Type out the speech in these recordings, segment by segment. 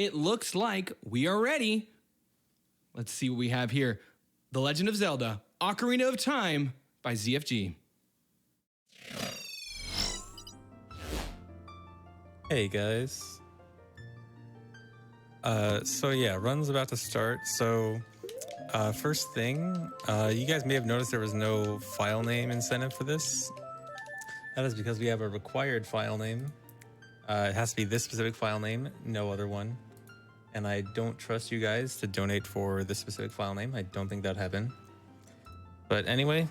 It looks like we are ready. Let's see what we have here. The Legend of Zelda, Ocarina of Time by ZFG. Hey guys. So yeah, run's about to start. So first thing, you guys may have noticed there was no file name incentive for this. That is because we have a required file name. It has to be this specific file name, no other one. And I don't trust you guys to donate for this specific file name. I don't think that'd happen. But anyway,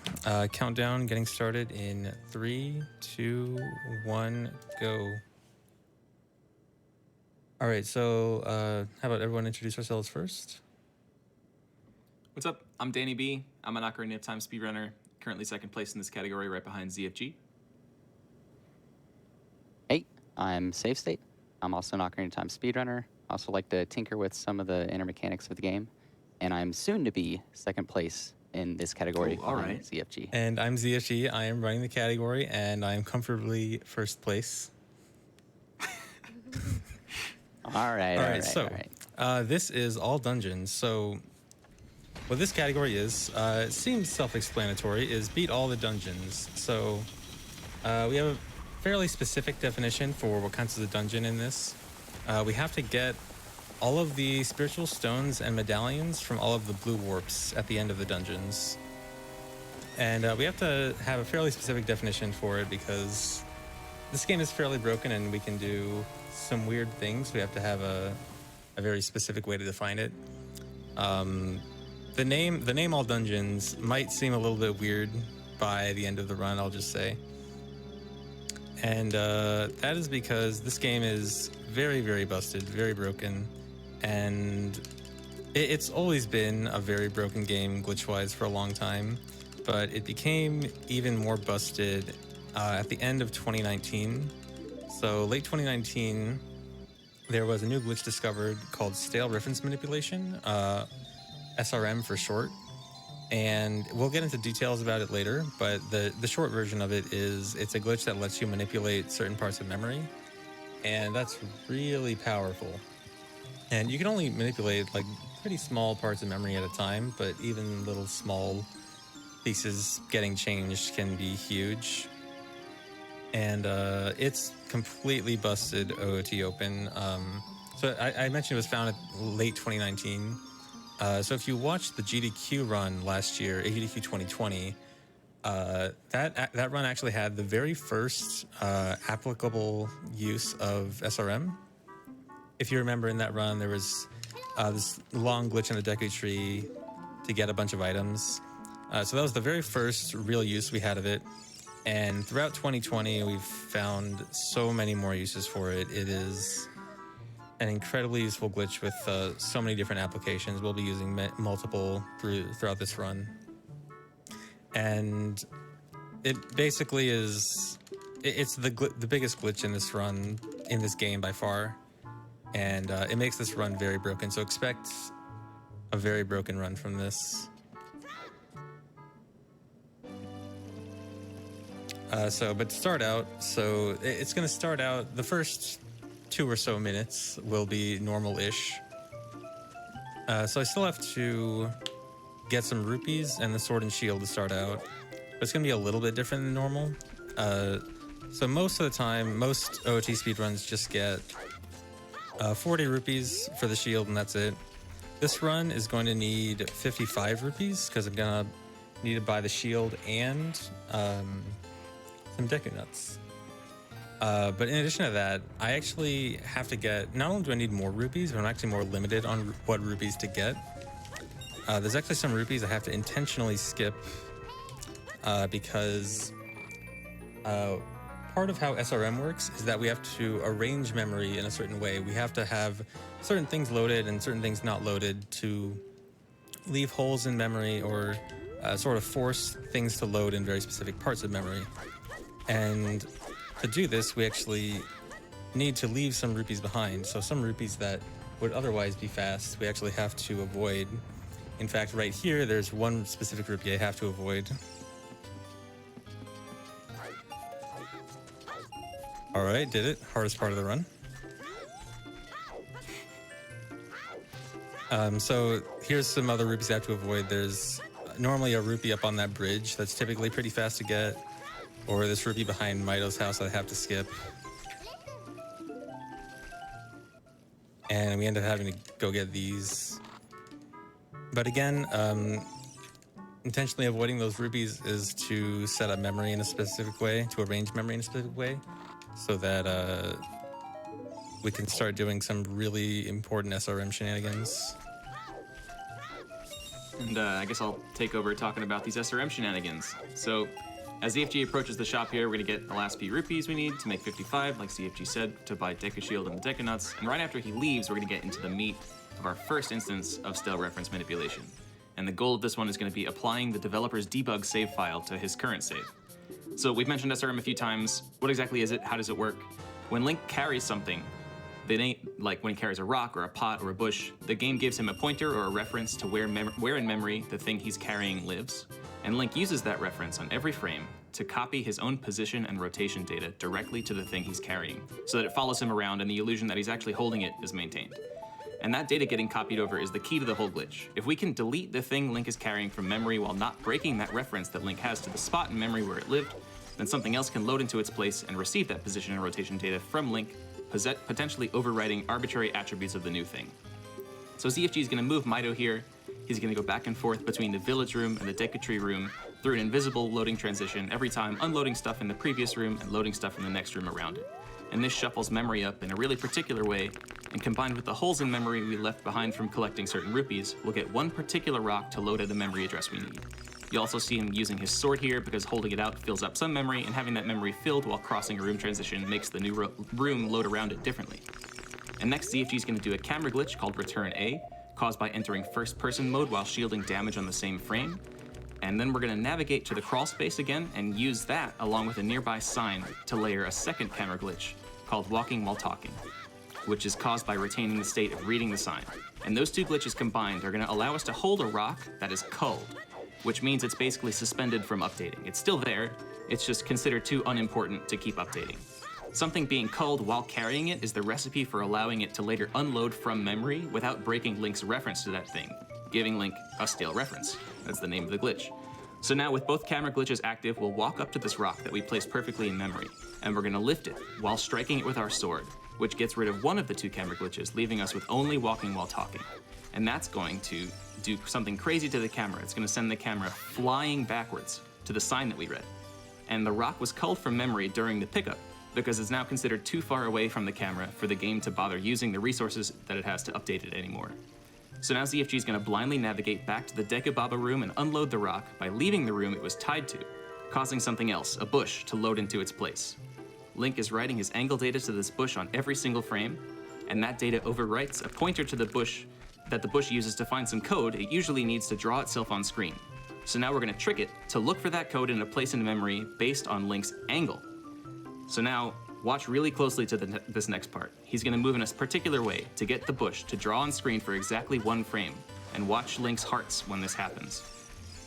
countdown getting started in 3, 2, 1, go. All right, so how about everyone introduce ourselves first? What's up? I'm Danny B. I'm an Ocarina of Time speedrunner, currently second place in this category right behind ZFG. Hey, I'm Save State. I'm also an Ocarina of Time speedrunner. I also like to tinker with some of the inner mechanics of the game. And I'm soon to be second place in this category behind ZFG. And I'm ZFG. I am running the category, and I am comfortably first place. All right. This is all dungeons. So what this category is, it seems self-explanatory, is beat all the dungeons. So we have a fairly specific definition for what counts as a dungeon in this. We have to get all of the spiritual stones and medallions from all of the blue warps at the end of the dungeons. And we have to have a fairly specific definition for it because this game is fairly broken and we can do some weird things. We have to have a very specific way to define it. The name all dungeons might seem a little bit weird by the end of the run, I'll just say. And that is because this game is very, very busted, very broken. And it's always been a very broken game, glitch-wise, for a long time. But it became even more busted at the end of 2019. So late 2019, there was a new glitch discovered called stale reference manipulation, SRM for short. And we'll get into details about it later, but the short version of it is it's a glitch that lets you manipulate certain parts of memory. And that's really powerful. And you can only manipulate like pretty small parts of memory at a time, but even little small pieces getting changed can be huge. And it's completely busted OOT open. So I mentioned it was found at late 2019. So if you watched the GDQ run last year, GDQ 2020, that run actually had the very first applicable use of SRM. If you remember in that run, there was this long glitch in the Deku tree to get a bunch of items. So that was the very first real use we had of it. And throughout 2020, we've found so many more uses for it. It is an incredibly useful glitch with so many different applications. We'll be using multiple throughout this run. And it basically is, it's the biggest glitch in this run, in this game by far. And it makes this run very broken. So expect a very broken run from this. But to start out, so it's going to start out, the first 2 or so minutes will be normal-ish. So I still have to get some rupees and the sword and shield to start out. But it's going to be a little bit different than normal. So most of the time, most OOT speedruns just get 40 rupees for the shield and that's it. This run is going to need 55 rupees because I'm going to need to buy the shield and some Deku Nuts. But in addition to that, I actually have to get, not only do I need more rupees, but I'm actually more limited on what rupees to get. There's actually some rupees I have to intentionally skip because part of how SRM works is that we have to arrange memory in a certain way. We have to have certain things loaded and certain things not loaded to leave holes in memory or sort of force things to load in very specific parts of memory. And to do this, we actually need to leave some rupees behind. So some rupees that would otherwise be fast, we actually have to avoid. In fact, right here, there's one specific rupee I have to avoid. All right, did it. Hardest part of the run. So here's some other rupees I have to avoid. There's normally a rupee up on that bridge that's typically pretty fast to get, or this rupee behind Mito's house that I have to skip. And we end up having to go get these. But again, intentionally avoiding those rupees is to set up memory in a specific way, to arrange memory in a specific way, so that we can start doing some really important SRM shenanigans. And I guess I'll take over talking about these SRM shenanigans. So, as ZFG approaches the shop here, we're going to get the last few rupees we need to make 55, like ZFG said, to buy Deca Shield and the Deca Nuts. And right after he leaves, we're going to get into the meat of our first instance of stale reference manipulation. And the goal of this one is going to be applying the developer's debug save file to his current save. So we've mentioned SRM a few times. What exactly is it? How does it work? When Link carries something, like when he carries a rock or a pot or a bush, the game gives him a pointer or a reference to where in memory the thing he's carrying lives. And Link uses that reference on every frame to copy his own position and rotation data directly to the thing he's carrying, so that it follows him around and the illusion that he's actually holding it is maintained. And that data getting copied over is the key to the whole glitch. If we can delete the thing Link is carrying from memory while not breaking that reference that Link has to the spot in memory where it lived, then something else can load into its place and receive that position and rotation data from Link, potentially overriding arbitrary attributes of the new thing. So ZFG is going to move Mito here. He's going to go back and forth between the village room and the Deca Tree room through an invisible loading transition every time, unloading stuff in the previous room and loading stuff in the next room around it. And this shuffles memory up in a really particular way, and combined with the holes in memory we left behind from collecting certain rupees, we'll get one particular rock to load at the memory address we need. You also see him using his sword here because holding it out fills up some memory, and having that memory filled while crossing a room transition makes the new room load around it differently. And next, ZFG is going to do a camera glitch called Return A, caused by entering first-person mode while shielding damage on the same frame. And then we're going to navigate to the crawl space again and use that along with a nearby sign to layer a second camera glitch called Walking While Talking, which is caused by retaining the state of reading the sign. And those two glitches combined are going to allow us to hold a rock that is culled, which means it's basically suspended from updating. It's still there, it's just considered too unimportant to keep updating. Something being culled while carrying it is the recipe for allowing it to later unload from memory without breaking Link's reference to that thing, giving Link a stale reference. That's the name of the glitch. So now with both camera glitches active, we'll walk up to this rock that we placed perfectly in memory, and we're gonna lift it while striking it with our sword, which gets rid of one of the two camera glitches, leaving us with only walking while talking. And that's going to do something crazy to the camera. It's gonna send the camera flying backwards to the sign that we read. And the rock was culled from memory during the pickup, because it's now considered too far away from the camera for the game to bother using the resources that it has to update it anymore. So now ZFG is going to blindly navigate back to the Deca Baba room and unload the rock by leaving the room it was tied to, causing something else, a bush, to load into its place. Link is writing his angle data to this bush on every single frame, and that data overwrites a pointer to the bush that the bush uses to find some code it usually needs to draw itself on screen. So now we're going to trick it to look for that code in a place in memory based on Link's angle. So now, watch really closely to this next part. He's going to move in a particular way to get the bush to draw on screen for exactly one frame, and watch Link's hearts when this happens.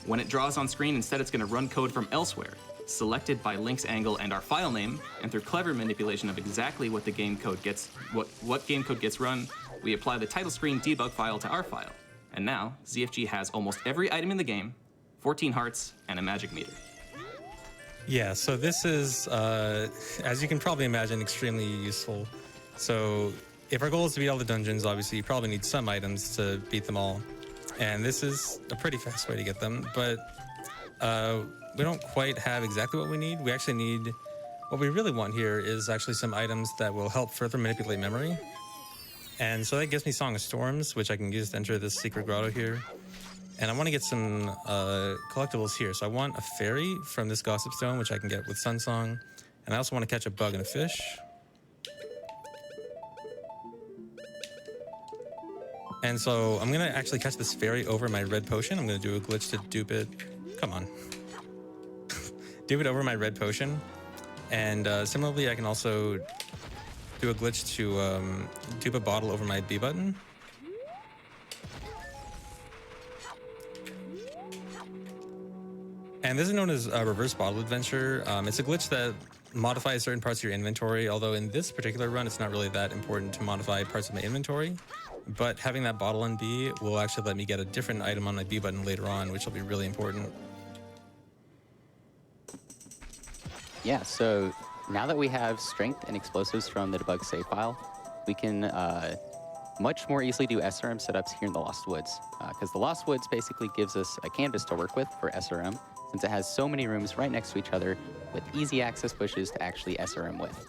When it draws on screen, instead it's going to run code from elsewhere, selected by Link's angle and our file name, and through clever manipulation of exactly what the game code gets, what game code gets run, we apply the title screen debug file to our file. And now, ZFG has almost every item in the game, 14 hearts, and a magic meter. Yeah, so this is, as you can probably imagine, extremely useful. So if our goal is to beat all the dungeons, obviously you probably need some items to beat them all. And this is a pretty fast way to get them, but we don't quite have exactly what we need. We actually need, what we really want here is actually some items that will help further manipulate memory. And so that gives me Song of Storms, which I can use to enter this secret grotto here. And I want to get some collectibles here. So I want a fairy from this Gossip Stone, which I can get with Sun Song. And I also want to catch a bug and a fish. And so I'm going to actually catch this fairy over my red potion. I'm going to do a glitch to dupe it. Come on. Dupe it over my red potion. And similarly, I can also do a glitch to dupe a bottle over my B button. And this is known as a reverse bottle adventure. It's a glitch that modifies certain parts of your inventory, although in this particular run, it's not really that important to modify parts of my inventory. But having that bottle in B will actually let me get a different item on my B button later on, which will be really important. Yeah, so now that we have strength and explosives from the debug save file, we can much more easily do SRM setups here in the Lost Woods. Because the Lost Woods basically gives us a canvas to work with for SRM, since it has so many rooms right next to each other with easy access bushes to actually SRM with.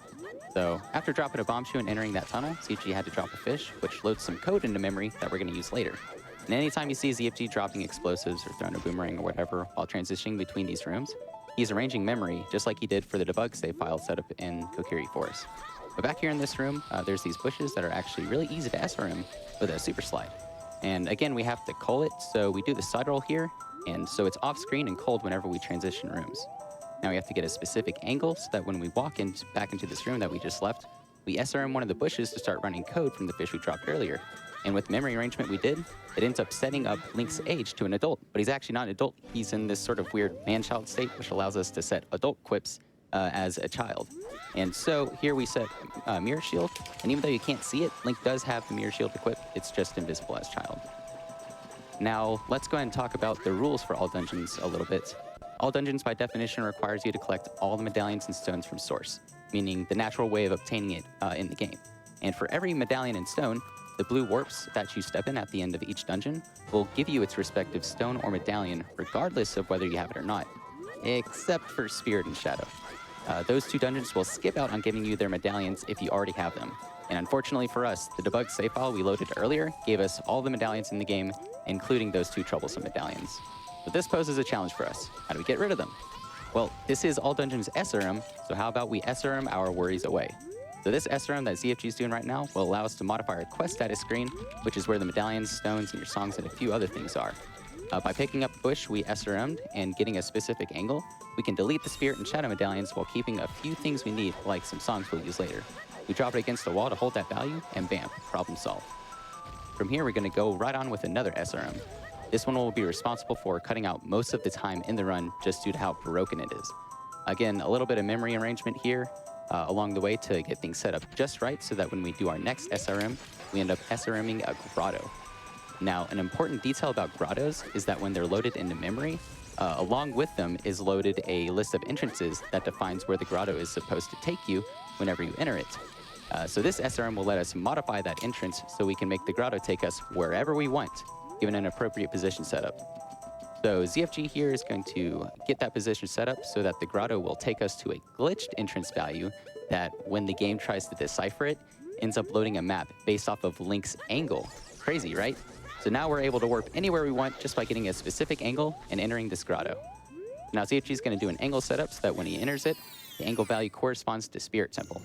So after dropping a bomb shoe and entering that tunnel, ZFG had to drop a fish, which loads some code into memory that we're going to use later. And anytime you see ZFG dropping explosives or throwing a boomerang or whatever while transitioning between these rooms, he's arranging memory just like he did for the debug save file set up in Kokiri Forest. But back here in this room, there's these bushes that are actually really easy to SRM with a super slide. And again, we have to cull it, so we do the side roll here, and so it's off screen and culled whenever we transition rooms. Now we have to get a specific angle so that when we walk back into this room that we just left, we SRM one of the bushes to start running code from the fish we dropped earlier. And with memory arrangement we did, it ends up setting up Link's age to an adult, but he's actually not an adult. He's in this sort of weird man-child state, which allows us to set adult quips as a child. And so here we set Mirror Shield, and even though you can't see it, Link does have the Mirror Shield equipped, it's just invisible as child. Now, let's go ahead and talk about the rules for all dungeons a little bit. All dungeons by definition requires you to collect all the medallions and stones from source, meaning the natural way of obtaining it in the game. And for every medallion and stone, the blue warps that you step in at the end of each dungeon will give you its respective stone or medallion regardless of whether you have it or not, except for Spirit and Shadow. Those two dungeons will skip out on giving you their medallions if you already have them. And unfortunately for us, the debug save file we loaded earlier gave us all the medallions in the game, including those two troublesome medallions. But this poses a challenge for us. How do we get rid of them? Well, this is all dungeons SRM, so how about we SRM our worries away? So this SRM that ZFG is doing right now will allow us to modify our quest status screen, which is where the medallions, stones, and your songs and a few other things are. By picking up a bush we SRM'd and getting a specific angle, we can delete the Spirit and Shadow medallions while keeping a few things we need, like some songs we'll use later. We drop it against a wall to hold that value, and bam, problem solved. From here, we're going to go right on with another SRM. This one will be responsible for cutting out most of the time in the run just due to how broken it is. Again, a little bit of memory arrangement here along the way to get things set up just right so that when we do our next SRM, we end up SRMing a grotto. Now, an important detail about grottos is that when they're loaded into memory, along with them is loaded a list of entrances that defines where the grotto is supposed to take you whenever you enter it. So this SRM will let us modify that entrance so we can make the grotto take us wherever we want, given an appropriate position setup. So ZFG here is going to get that position set up so that the grotto will take us to a glitched entrance value that when the game tries to decipher it, ends up loading a map based off of Link's angle. Crazy, right? So now we're able to warp anywhere we want just by getting a specific angle and entering this grotto. Now ZFG is going to do an angle setup so that when he enters it, the angle value corresponds to Spirit Temple.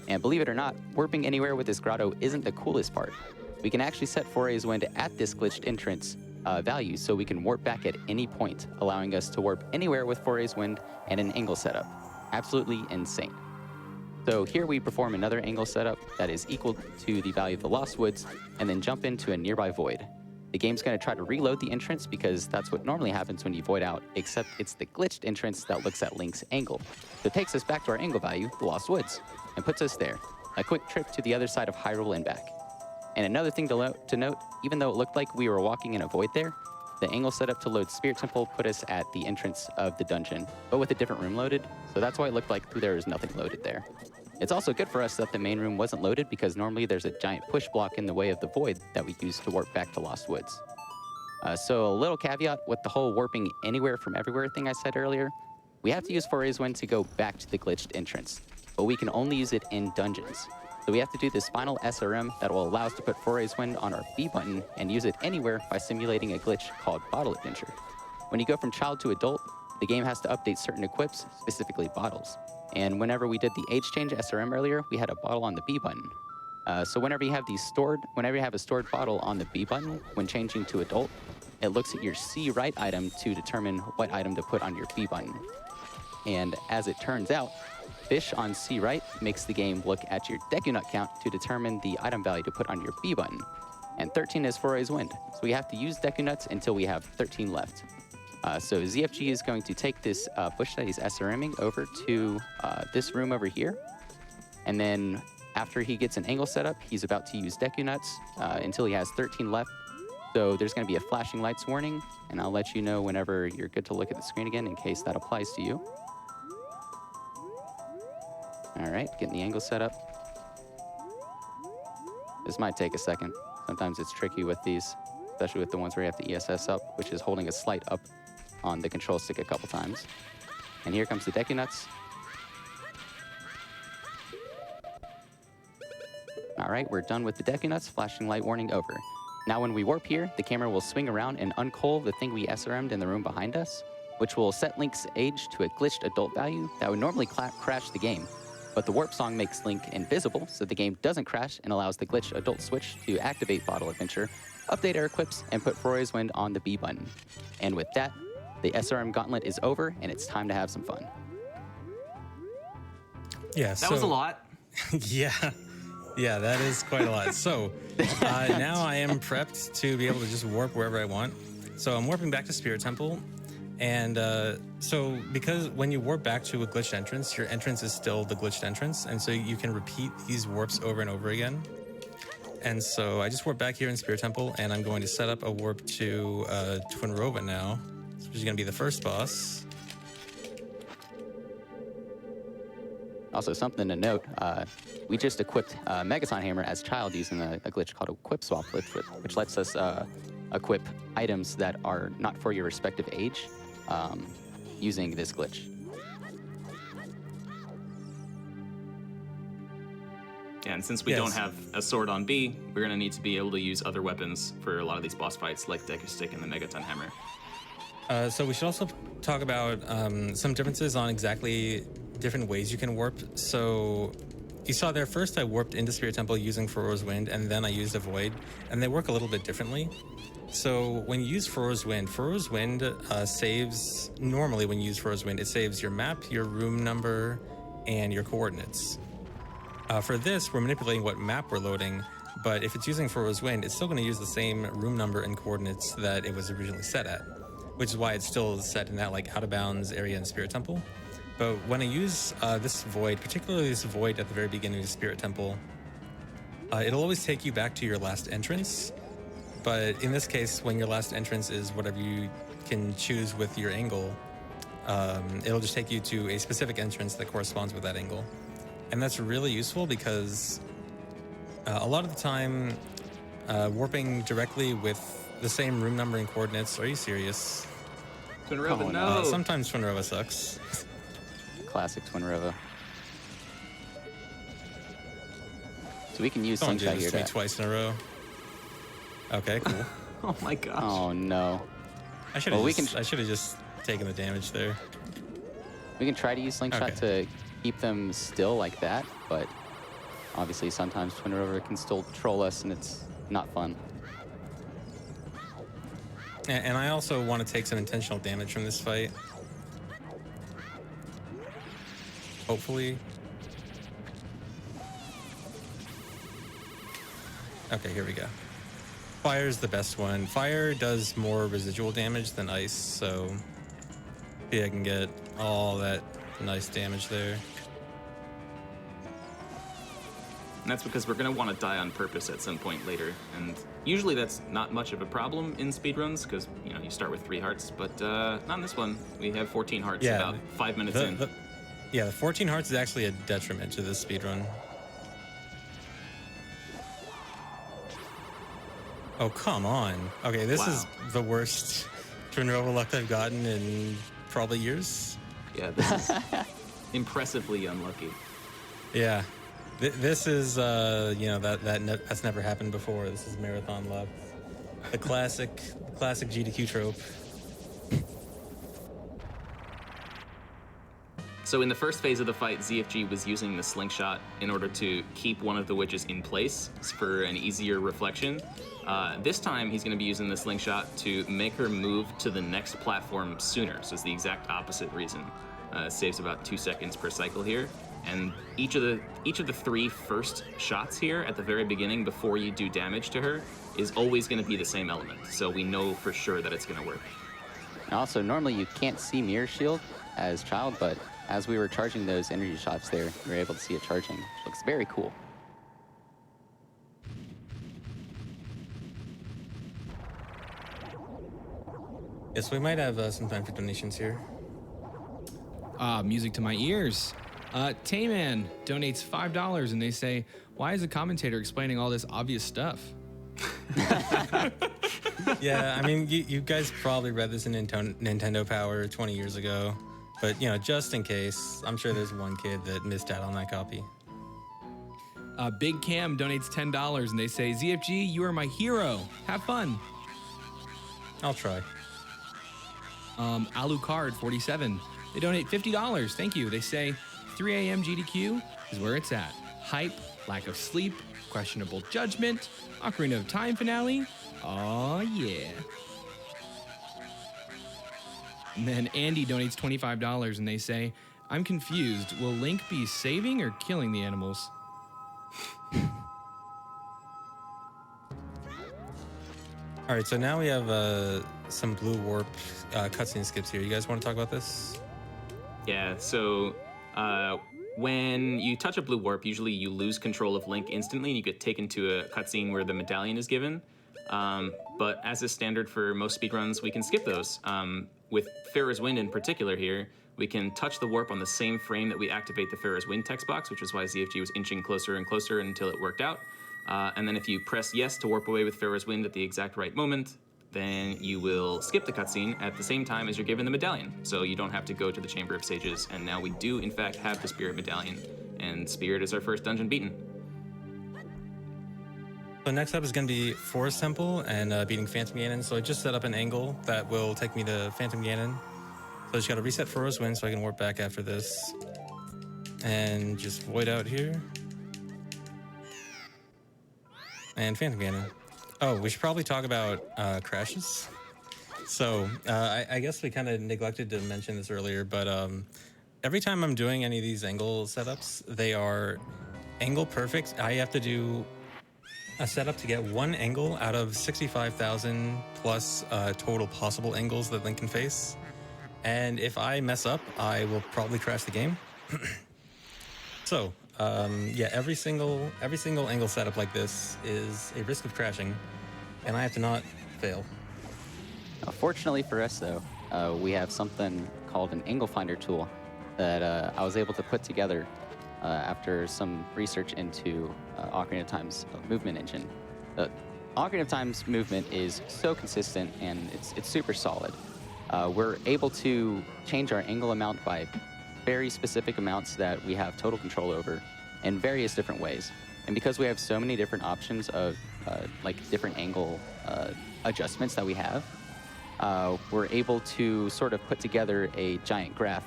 And believe it or not, warping anywhere with this grotto isn't the coolest part. We can actually set Foray's Wind at this glitched entrance value so we can warp back at any point, allowing us to warp anywhere with Foray's Wind and an angle setup. Absolutely insane. So here we perform another angle setup that is equal to the value of the Lost Woods, and then jump into a nearby void. The game's going to try to reload the entrance because that's what normally happens when you void out, except it's the glitched entrance that looks at Link's angle. So it takes us back to our angle value, the Lost Woods, and puts us there. A quick trip to the other side of Hyrule and back. And another thing to note, even though it looked like we were walking in a void there, the angle setup to load Spirit Temple put us at the entrance of the dungeon, but with a different room loaded, so that's why it looked like there was nothing loaded there. It's also good for us that the main room wasn't loaded because normally there's a giant push block in the way of the void that we use to warp back to Lost Woods. So a little caveat with the whole warping anywhere from everywhere thing I said earlier, we have to use Foray's Wind to go back to the glitched entrance, but we can only use it in dungeons. So we have to do this final SRM that will allow us to put Foray's Wind on our B button and use it anywhere by simulating a glitch called Bottle Adventure. When you go from child to adult, the game has to update certain equips, specifically bottles. And whenever we did the age change SRM earlier, we had a bottle on the B button. So whenever you have a stored bottle on the B button, when changing to adult, it looks at your C right item to determine what item to put on your B button. And as it turns out, fish on C right makes the game look at your Deku Nut count to determine the item value to put on your B button. And 13 is Foray's Wind, so we have to use Deku Nuts until we have 13 left. So ZFG is going to take this bush that he's SRMing over to this room over here. And then After he gets an angle set up, he's about to use Deku Nuts until he has 13 left. So there's going to be a flashing lights warning, and I'll let you know whenever you're good to look at the screen again in case that applies to you. All right, getting the angle set up. This might take a second. Sometimes it's tricky with these, especially with the ones where you have the ESS up, which is holding a slight up on the control stick a couple times. And here comes the Deku Nuts. All right, we're done with the Deku Nuts. Flashing light warning over. Now when we warp here, the camera will swing around and uncoil the thing we SRM'd in the room behind us, which will set Link's age to a glitched adult value that would normally crash the game. But the warp song makes Link invisible, so the game doesn't crash and allows the glitched adult switch to activate Bottle Adventure, update air equips, and put Froy's Wind on the B button. And with that, the SRM gauntlet is over, and it's time to have some fun. Yeah, That was a lot. Yeah, that is quite a lot. So now I am prepped to be able to just warp wherever I want. So I'm warping back to Spirit Temple. And so because when you warp back to a glitched entrance, your entrance is still the glitched entrance. And so you can repeat these warps over and over again. And so I just warped back here in Spirit Temple, and I'm going to set up a warp to Twinrova now, which is going to be the first boss. Also, something to note, we just equipped Megaton Hammer as child using a glitch called Equip Swap, which lets us equip items that are not for your respective age using this glitch. Yeah, and since we don't have a sword on B, we're going to need to be able to use other weapons for a lot of these boss fights, like Deku Stick and the Megaton Hammer. So we should also talk about some differences on exactly different ways you can warp. So you saw there, first I warped into Spirit Temple using Furor's Wind, and then I used a Void, and they work a little bit differently. So when you use Furor's Wind saves, normally when you use Furor's Wind, it saves your map, your room number, and your coordinates. For this, we're manipulating what map we're loading, but if it's using Furor's Wind, it's still going to use the same room number and coordinates that it was originally set at, which is why it's still set in that like out of bounds area in Spirit Temple. But when I use this Void, particularly this Void at the very beginning of Spirit Temple, it'll always take you back to your last entrance. But in this case, when your last entrance is whatever you can choose with your angle, it'll just take you to a specific entrance that corresponds with that angle. And that's really useful because a lot of the time, warping directly with the same room number and coordinates, are you serious? Twinrova, no! Sometimes Twinrova sucks. Classic Twinrova. So we can use Slingshot here to... twice in a row. Okay, cool. Oh my gosh. Oh no. I should have just taken the damage there. We can try to use Slingshot to keep them still like that, but obviously sometimes Twinrova can still troll us and it's not fun. And I also want to take some intentional damage from this fight. Hopefully. Okay, here we go. Fire's the best one. Fire does more residual damage than ice, so yeah, I can get all that nice damage there. And that's because we're going to want to die on purpose at some point later. And usually that's not much of a problem in speedruns because, you know, you start with 3 hearts. But not in this one. We have 14 hearts about 5 minutes in. The 14 hearts is actually a detriment to this speedrun. Oh, come on. Okay, this is the worst Twinrova luck I've gotten in probably years. Yeah, this is impressively unlucky. Yeah. This is, that's never happened before. This is marathon luck. The classic GDQ trope. So in the first phase of the fight, ZFG was using the slingshot in order to keep one of the witches in place for an easier reflection. This time, he's going to be using the slingshot to make her move to the next platform sooner. So it's the exact opposite reason. Saves about 2 seconds per cycle here. And each of the 3 first shots here at the very beginning before you do damage to her is always going to be the same element. So we know for sure that it's going to work. And also, normally you can't see Mirror Shield as child, but as we were charging those energy shots there, we were able to see it charging, which looks very cool. Yes, we might have some time for donations here. Music to my ears. Tayman donates $5 and they say, why is the commentator explaining all this obvious stuff? Yeah, I mean, you guys probably read this in Nintendo Power 20 years ago, but just in case, I'm sure there's one kid that missed out on that copy. Big Cam donates $10 and they say, ZFG, you are my hero. Have fun. I'll try. Alucard 47. They donate $50. Thank you. They say 3 a.m. GDQ is where it's at. Hype, lack of sleep, questionable judgment, Ocarina of Time finale. Oh yeah. And then Andy donates $25 and they say, I'm confused. Will Link be saving or killing the animals? All right, so now we have some Blue Warp cutscene skips here. You guys want to talk about this? Yeah, so when you touch a blue warp, usually you lose control of Link instantly and you get taken to a cutscene where the medallion is given. But as is standard for most speedruns, we can skip those. With Farah's Wind in particular here, we can touch the warp on the same frame that we activate the Farah's Wind text box, which is why ZFG was inching closer and closer until it worked out. And then if you press yes to warp away with Farah's Wind at the exact right moment, then you will skip the cutscene at the same time as you're given the medallion. So you don't have to go to the Chamber of Sages, and now we do in fact have the Spirit Medallion, and Spirit is our first dungeon beaten. So next up is going to be Forest Temple and beating Phantom Ganon. So I just set up an angle that will take me to Phantom Ganon. So I just got to reset Farah's Wind so I can warp back after this. And just void out here. And Phantom Ganon. Oh, we should probably talk about crashes. So I guess we kind of neglected to mention this earlier, but every time I'm doing any of these angle setups, they are angle perfect. I have to do a setup to get one angle out of 65,000 plus total possible angles that Link can face. And if I mess up, I will probably crash the game. So yeah, every single angle setup like this is a risk of crashing, and I have to not fail. Fortunately for us, though, we have something called an angle finder tool that I was able to put together after some research into Ocarina of Time's movement engine. The Ocarina of Time's movement is so consistent and it's super solid. We're able to change our angle amount by very specific amounts that we have total control over in various different ways. And because we have so many different options of like different angle adjustments that we have, we're able to sort of put together a giant graph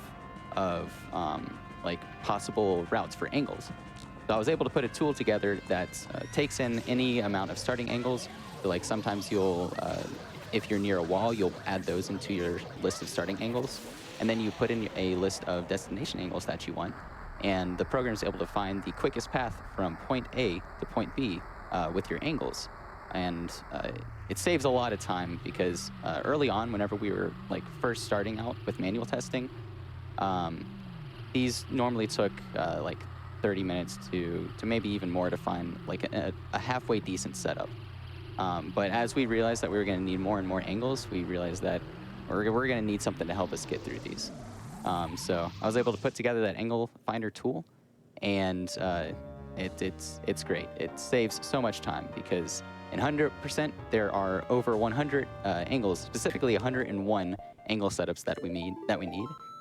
of like possible routes for angles. So I was able to put a tool together that takes in any amount of starting angles. So like sometimes you'll, if you're near a wall, you'll add those into your list of starting angles. And then you put in a list of destination angles that you want. And the program is able to find the quickest path from point A to point B with your angles. And it saves a lot of time because early on, whenever we were like first starting out with manual testing, these normally took like 30 minutes to maybe even more to find like a halfway decent setup. But as we realized that we were going to need more and more angles, we realized that we're going to need something to help us get through these. So I was able to put together that angle finder tool, and it's great. It saves so much time because in 100% there are over 100 angles, specifically 101 angle setups that we need.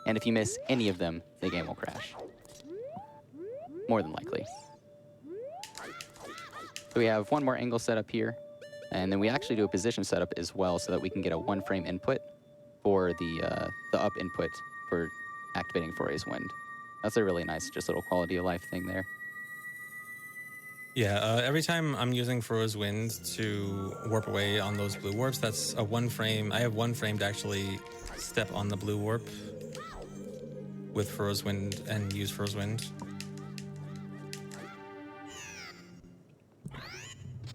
And if you miss any of them, the game will crash. More than likely. So we have one more angle setup here, and then we actually do a position setup as well so that we can get a one frame input for the up input for activating Farah's Wind. That's a really nice, just little quality of life thing there. Yeah, every time I'm using Farah's Wind to warp away on those blue warps, that's a one frame. I have one frame to actually step on the blue warp with Farah's Wind and use Farah's Wind.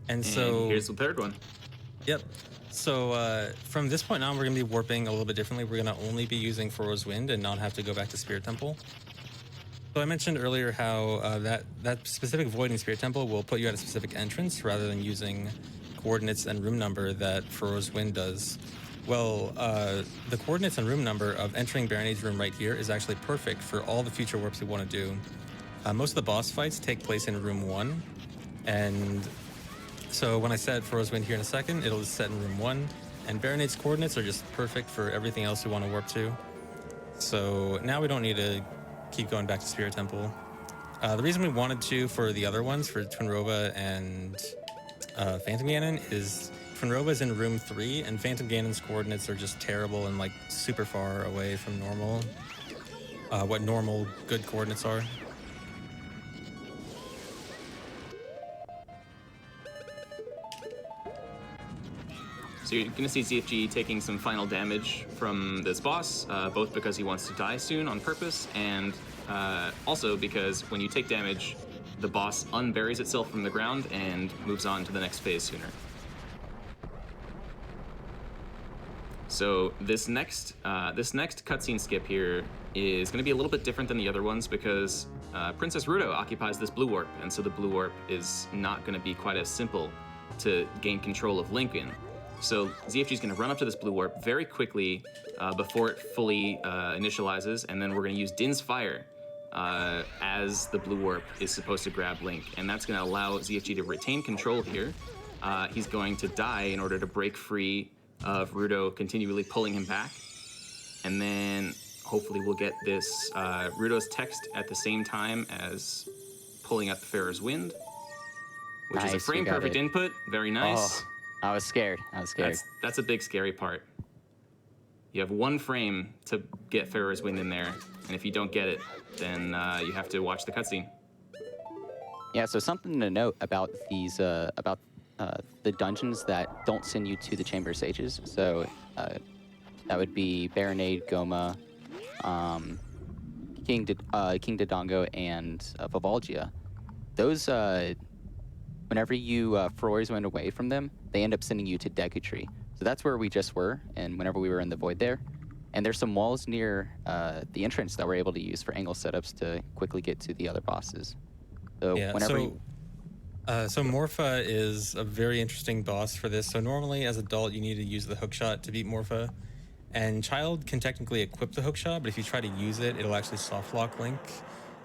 And so here's the third one. Yep. So from this point on, we're going to be warping a little bit differently. We're going to only be using Farah's Wind and not have to go back to Spirit Temple. So I mentioned earlier how that specific void in Spirit Temple will put you at a specific entrance rather than using coordinates and room number that Farah's Wind does. Well, the coordinates and room number of entering Baronade's room right here is actually perfect for all the future warps we want to do. Most of the boss fights take place in room 1, and so when I set Froze Wind here in a second, it'll just set in room 1, and Baronade's coordinates are just perfect for everything else we want to warp to. So now we don't need to keep going back to Spirit Temple. The reason we wanted to for the other ones, for Twinrova and Phantom Ganon, is Twinrova is in room 3, and Phantom Ganon's coordinates are just terrible and like super far away from normal, what normal good coordinates are. So you're going to see ZFG taking some final damage from this boss, both because he wants to die soon on purpose, and also because when you take damage, the boss unburies itself from the ground and moves on to the next phase sooner. So this next cutscene skip here is going to be a little bit different than the other ones because Princess Ruto occupies this blue warp, and so the blue warp is not going to be quite as simple to gain control of Link in. So ZFG is going to run up to this blue warp very quickly before it fully initializes, and then we're going to use Din's Fire as the blue warp is supposed to grab Link, and that's going to allow ZFG to retain control here. He's going to die in order to break free of Ruto continually pulling him back, and then hopefully we'll get this Ruto's text at the same time as pulling up Farah's Wind, which is a frame-perfect input. Very nice. Oh, I was scared. That's a big scary part. You have one frame to get Farah's Wind in there, and if you don't get it, then you have to watch the cutscene. Yeah, so something to note about these, the dungeons that don't send you to the Chamber of Sages. So that would be Baronade, Goma, King Dodongo, and Vivalgia. Those, whenever you Froze Wind away from them, they end up sending you to Deku Tree. So that's where we just were, and whenever we were in the void there. And there's some walls near the entrance that we're able to use for angle setups to quickly get to the other bosses. So yeah, whenever so Morpha is a very interesting boss for this. So normally as adult, you need to use the hookshot to beat Morpha. And Child can technically equip the hookshot, but if you try to use it, it'll actually soft lock Link.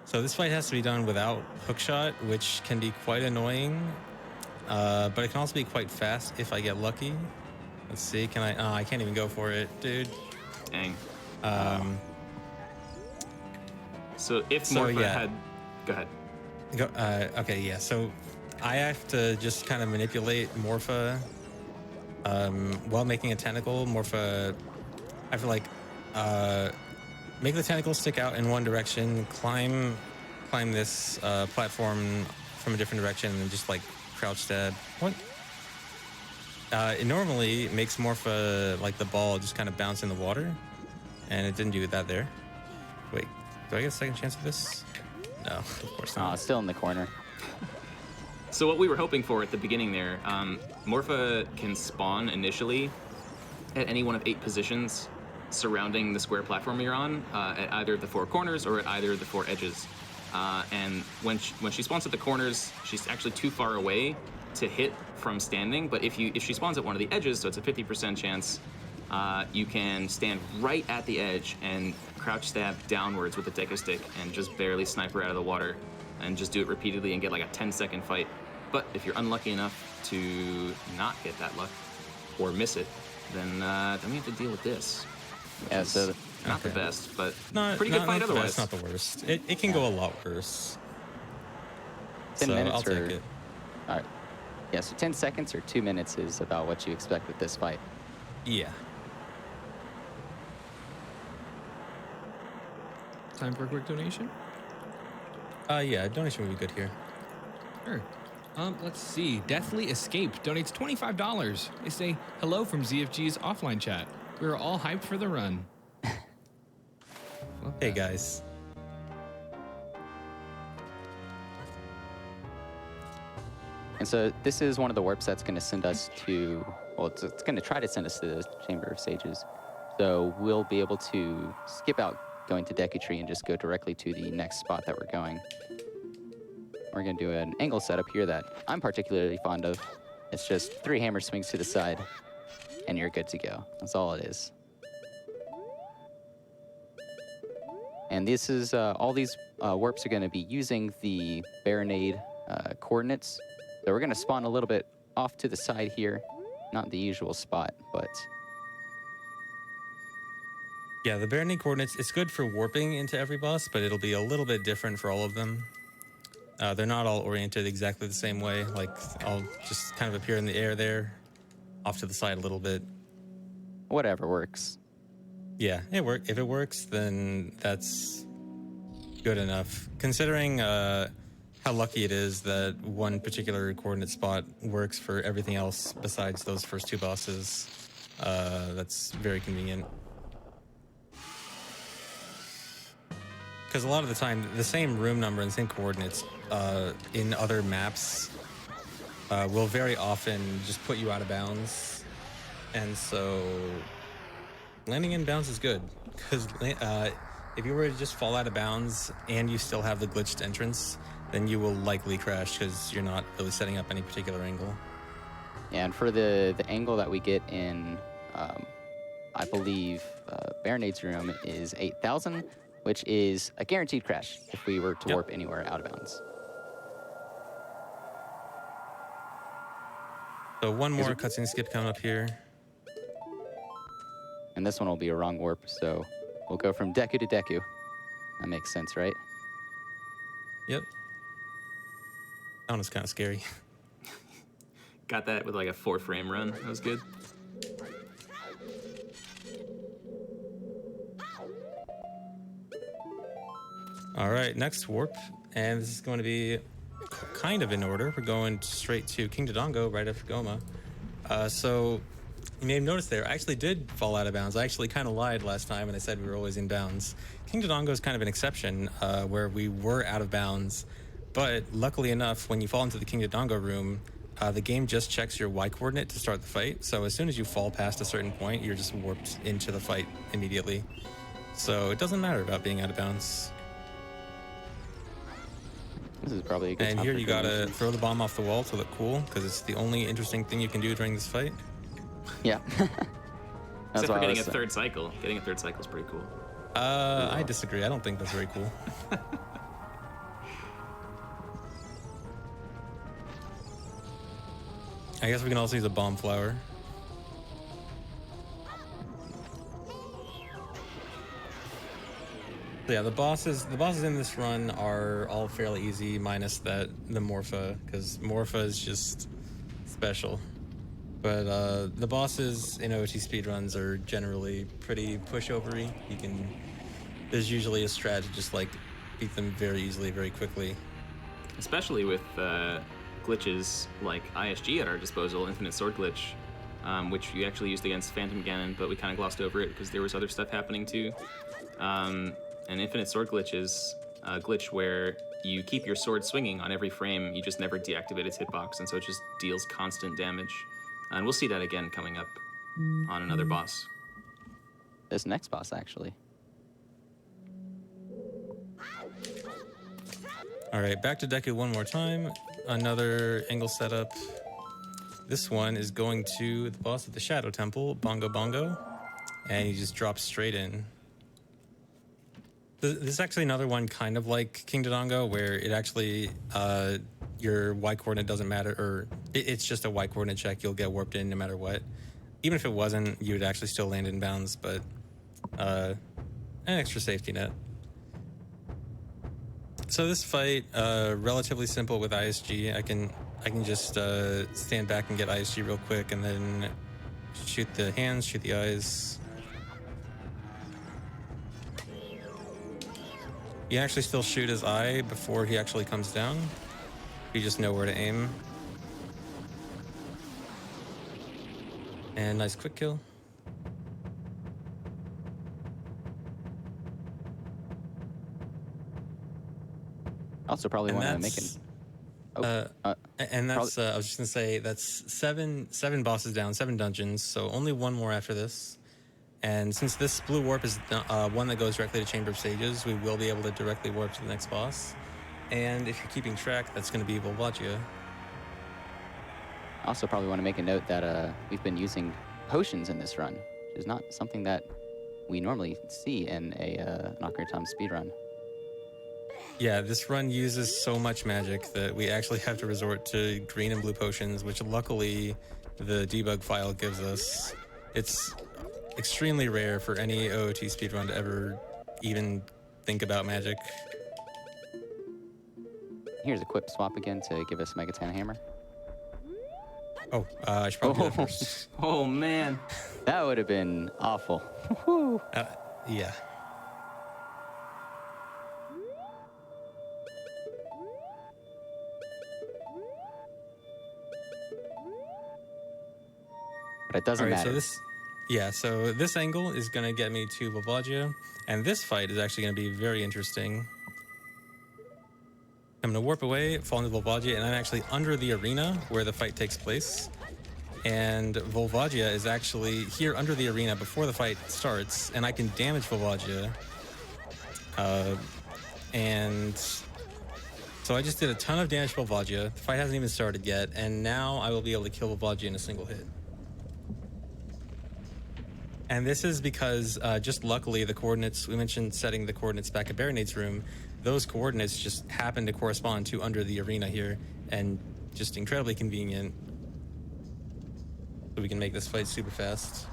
So this fight has to be done without hookshot, which can be quite annoying. But it can also be quite fast if I get lucky. Let's see, can I? Oh, I can't even go for it, dude. Dang. So if Morpha had... Go ahead. Okay, yeah, so I have to just kind of manipulate Morpha while making a tentacle. Morpha, I have to like make the tentacle stick out in one direction, climb this platform from a different direction, and just like crouch stab. What? It normally makes Morpha like the ball just kind of bounce in the water, and it didn't do that there. Wait, do I get a second chance of this? No, of course not. still in the corner. So what we were hoping for at the beginning there, Morpha can spawn initially at any one of 8 positions surrounding the square platform you're on, at either of the 4 corners or at either of the 4 edges. And when she spawns at the corners, she's actually too far away to hit from standing. But if she spawns at one of the edges, so it's a 50% chance, you can stand right at the edge and crouch stab downwards with the Deku Stick and just barely snipe her out of the water, and just do it repeatedly and get like a 10-second fight. But if you're unlucky enough to not get that luck or miss it, then we have to deal with this. Yeah, so not the best, but Not, pretty good not, fight not otherwise. Not the worst. It can go a lot worse. 10 so minutes I'll take it. All right. Yeah, so 10 seconds or 2 minutes is about what you expect with this fight. Yeah. Time for a quick donation? Yeah, donation would be good here. Sure. Let's see. Deathly Escape donates $25. They say, hello from ZFG's offline chat. We are all hyped for the run. Hey, guys. And so this is one of the warps that's going to send us to, well, it's going to try to send us to the Chamber of Sages. So we'll be able to skip out going to Deku Tree and just go directly to the next spot that we're going. We're going to do an angle setup here that I'm particularly fond of. It's just 3 hammer swings to the side. and you're good to go. That's all it is. And this is all these warps are going to be using the Baronade coordinates. So we're going to spawn a little bit off to the side here, not the usual spot, but Yeah, the Baronade coordinates, it's good for warping into every boss, but it'll be a little bit different for all of them. They're not all oriented exactly the same way. Like, I'll just kind of appear in the air there, off to the side a little bit. whatever works. Yeah, if it works, then that's good enough. Considering how lucky it is that one particular coordinate spot works for everything else besides those first two bosses, that's very convenient. Because a lot of the time, the same room number and the same coordinates in other maps will very often just put you out of bounds. And so landing in bounds is good. Because if you were to just fall out of bounds and you still have the glitched entrance, then you will likely crash because you're not really setting up any particular angle. Yeah, and for the angle that we get in, I believe, Baronade's room is 8,000, which is a guaranteed crash if we were to warp anywhere out of bounds. So one more cutscene skip coming up here. And this one will be a wrong warp, so we'll go from Deku to Deku. That makes sense, right? Yep. That one was kind of scary. Got that with like a 4-frame run. That was good. All right, next warp, and this is going to be kind of in order. We're going straight to King Dodongo right after Goma. So you may have noticed there, I actually did fall out of bounds. I actually kind of lied last time, and I said we were always in bounds. King Dodongo is kind of an exception where we were out of bounds, but luckily enough, when you fall into the King Dodongo room, the game just checks your Y coordinate to start the fight. So as soon as you fall past a certain point, you're just warped into the fight immediately. So it doesn't matter about being out of bounds. This is probably a good And time here for you gotta donations. throw the bomb off the wall to look cool, because it's the only interesting thing you can do during this fight. Yeah. Except That's for what I getting was a third cycle. Getting a third cycle is pretty cool. I disagree. I don't think that's very cool. I guess we can also use a bomb flower. So yeah, the bosses in this run are all fairly easy, minus the Morpha, because Morpha is just special. But the bosses in OT speedruns are generally pretty pushovery. There's usually a strat to just like beat them very easily, very quickly. Especially with glitches like ISG at our disposal, Infinite Sword Glitch, which you actually used against Phantom Ganon, but we kind of glossed over it because there was other stuff happening too. And Infinite Sword Glitch is a glitch where you keep your sword swinging on every frame, you just never deactivate its hitbox, and so it just deals constant damage. And we'll see that again coming up on another boss. This next boss, actually. All right, back to Deku one more time. Another angle setup. This one is going to the boss at the Shadow Temple, Bongo Bongo, and he just drops straight in. This is actually another one kind of like King Dodongo, where it actually, your Y coordinate doesn't matter, or it's just a Y coordinate check. You'll get warped in no matter what. Even if it wasn't, you would actually still land in bounds, but an extra safety net. So this fight, relatively simple with ISG. I can just stand back and get ISG real quick, and then shoot the hands, shoot the eyes. You can actually still shoot his eye before he actually comes down. You just know where to aim. And nice quick kill. Also, probably And want to make that's- it. And that's, I was just gonna say, that's seven bosses down, 7 dungeons, so only one more after this. And since this blue warp is one that goes directly to Chamber of Sages, we will be able to directly warp to the next boss. And if you're keeping track, that's gonna be Volvagia. Also, probably want to make a note that we've been using potions in this run, which is not something that we normally see in an Ocarina of Time speedrun. Yeah, this run uses so much magic that we actually have to resort to green and blue potions, which luckily the debug file gives us. It's extremely rare for any OOT speedrun to ever even think about magic. Here's a quick swap again to give us Megaton Hammer. Oh, I should probably do that first. Oh, man. That would have been awful. Yeah. But it doesn't matter. So this angle is going to get me to Volvagia, and this fight is actually going to be very interesting. I'm going to warp away, fall into Volvagia, and I'm actually under the arena where the fight takes place. And Volvagia is actually here under the arena before the fight starts, and I can damage Volvagia. And so I just did a ton of damage to Volvagia. The fight hasn't even started yet, and now I will be able to kill Volvagia in a single hit. And this is because just luckily the coordinates, we mentioned setting the coordinates back at Baronade's room, those coordinates just happen to correspond to under the arena here, and just incredibly convenient. So we can make this fight super fast.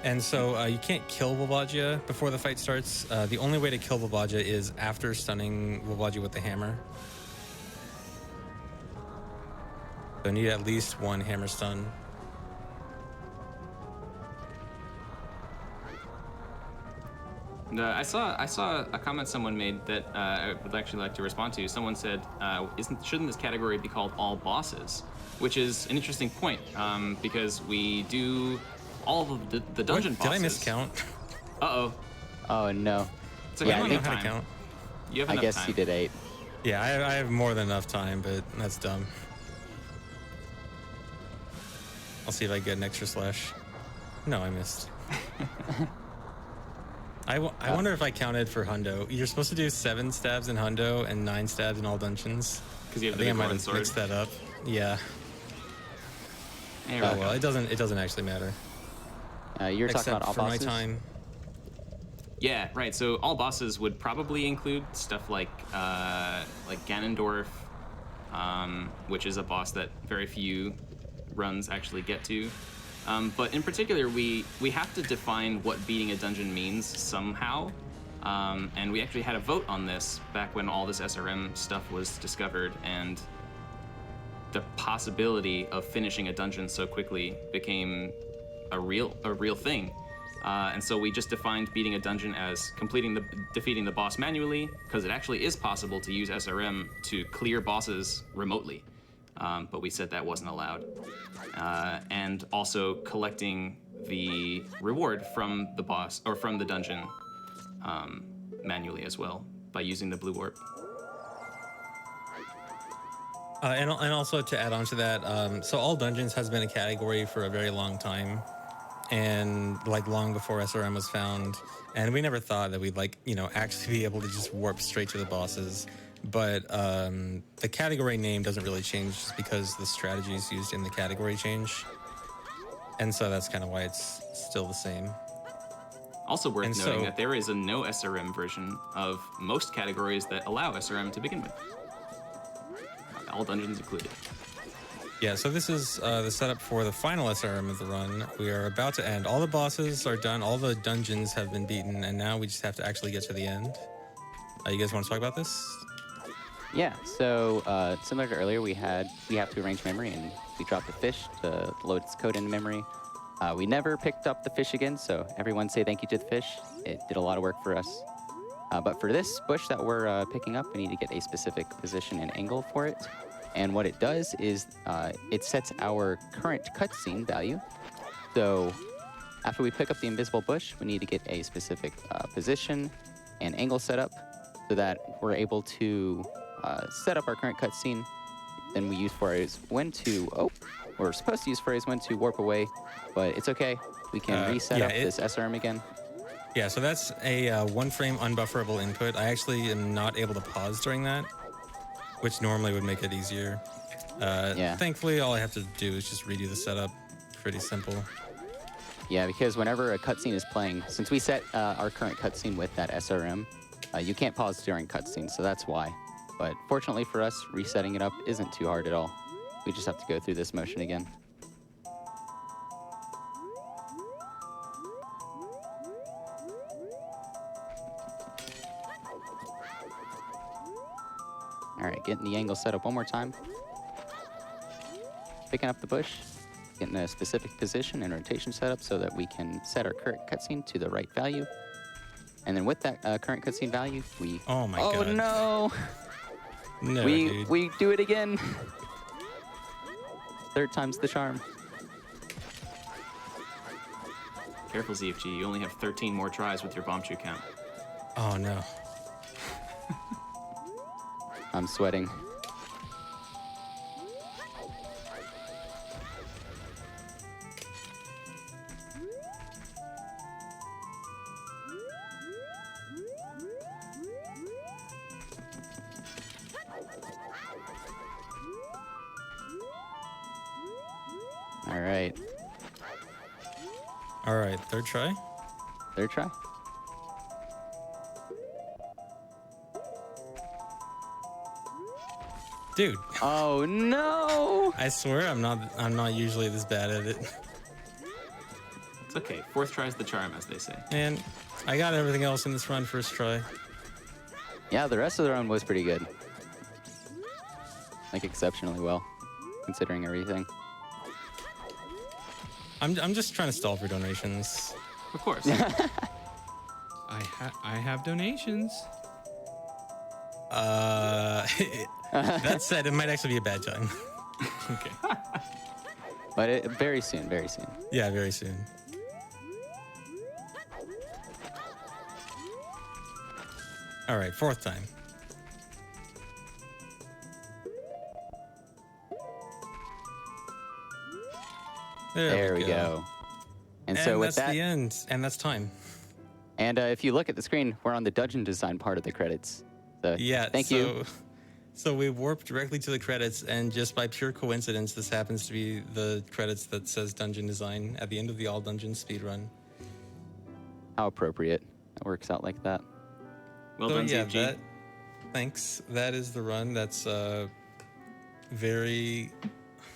And so you can't kill Volvagia before the fight starts. The only way to kill Volvagia is after stunning Volvagia with the hammer. So I need at least one hammer stun. I saw a comment someone made that I would actually like to respond to. Someone said, shouldn't this category be called all bosses? Which is an interesting point, because we do all of the dungeon bosses. Did I miscount? Uh-oh. Oh, no. It's okay. I don't know how to count. You have enough I guess time. you did 8. Yeah, I have more than enough time, but that's dumb. I'll see if I get an extra slash. No, I missed. I wonder if I counted for Hundo. You're supposed to do 7 stabs in Hundo and 9 stabs in all dungeons. Because you have I the think I might golden have sword. mixed that up. Yeah. There Oh we well, go. it doesn't actually matter. You're talking Except about all for bosses? my time. Yeah, right. So all bosses would probably include stuff like Ganondorf, which is a boss that very few runs actually get to. But in particular, we have to define what beating a dungeon means somehow. And we actually had a vote on this back when all this SRM stuff was discovered, and the possibility of finishing a dungeon so quickly became a real thing. And so we just defined beating a dungeon as defeating the boss manually, because it actually is possible to use SRM to clear bosses remotely. But we said that wasn't allowed. And also collecting the reward from the boss, or from the dungeon, manually as well, by using the blue warp. And also to add on to that, so all dungeons has been a category for a very long time, and like long before SRM was found. And we never thought that we'd actually be able to just warp straight to the bosses. But the category name doesn't really change just because the strategies used in the category change. And so that's kind of why it's still the same. Also worth noting that there is a no SRM version of most categories that allow SRM to begin with. All dungeons included. Yeah, so this is the setup for the final SRM of the run. We are about to end. All the bosses are done, all the dungeons have been beaten, and now we just have to actually get to the end. You guys want to talk about this? Yeah, so similar to earlier, we have to arrange memory, and we dropped the fish to load its code into memory. We never picked up the fish again, so everyone say thank you to the fish. It did a lot of work for us. But for this bush that we're picking up, we need to get a specific position and angle for it. And what it does is it sets our current cutscene value. So after we pick up the invisible bush, we need to get a specific position and angle set up so that we're able to set up our current cutscene. Then we use phrase when to, we're supposed to use phrase when to warp away, but it's okay. We can reset up this SRM again. Yeah, so that's a 1-frame unbufferable input. I actually am not able to pause during that, which normally would make it easier. Yeah. Thankfully, all I have to do is just redo the setup. Pretty simple. Yeah, because whenever a cutscene is playing, since we set our current cutscene with that SRM, you can't pause during cutscenes, so that's why. But fortunately for us, resetting it up isn't too hard at all. We just have to go through this motion again. All right, getting the angle set up one more time. Picking up the bush, getting a specific position and rotation set up so that we can set our current cutscene to the right value. And then with that current cutscene value, we... Oh my god. Oh no! No, we dude. do it again. Third time's the charm. Careful, ZFG. You only have 13 more tries with your bomb shoot count. Oh no. I'm sweating. All right. All right, third try. Third try. Dude, Oh no! I swear I'm not usually this bad at it. It's okay. Fourth try's the charm, as they say. Man, I got everything else in this run first try. Yeah, the rest of the run was pretty good. Like exceptionally well, considering everything. I'm just trying to stall for donations. Of course. I have donations. That said, it might actually be a bad time. Okay. But very soon, very soon. Yeah, very soon. All right, fourth time. There we go. And so with that's that, the end, and that's time. and if you look at the screen, we're on the dungeon design part of the credits. So Yeah. thank you. So we warped directly to the credits, and just by pure coincidence, this happens to be the credits that says Dungeon Design at the end of the All Dungeons speedrun. How appropriate. It works out like that. Well So done, yeah, ZFG. thanks. That is the run. That's very,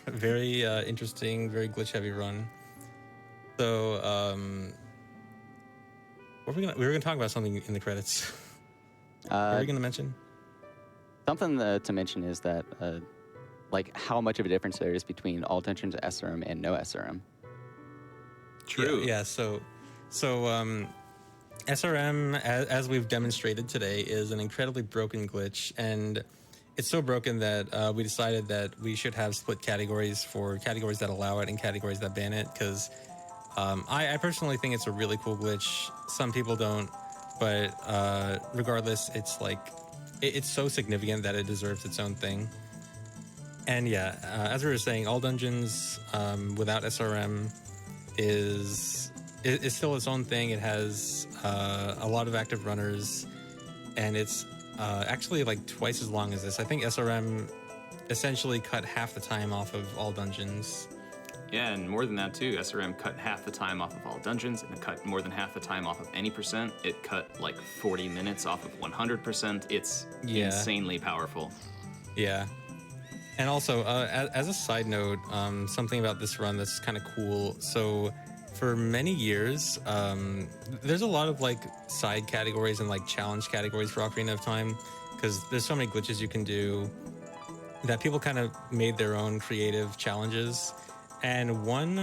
very interesting, very glitch heavy run. So we were gonna talk about something in the credits. What are we gonna mention? Something to mention is that, like, how much of a difference there is between all dungeons SRM and no SRM. True. Yeah. So SRM, as we've demonstrated today, is an incredibly broken glitch, and it's so broken that we decided that we should have split categories for categories that allow it and categories that ban it. Because I personally think it's a really cool glitch. Some people don't, but regardless, it's like it's so significant that it deserves its own thing. And yeah, as we were saying, all dungeons without SRM is still its own thing. It has a lot of active runners, and it's actually like twice as long as this. I think SRM essentially cut half the time off of all dungeons. Yeah, and more than that too. SRM cut half the time off of all dungeons, and it cut more than half the time off of any percent. It cut like 40 minutes off of 100%. It's insanely powerful. Yeah. And also, as a side note, something about this run that's kind of cool. So for many years, there's a lot of like side categories and like challenge categories for Ocarina of Time, because there's so many glitches you can do that people kind of made their own creative challenges. And one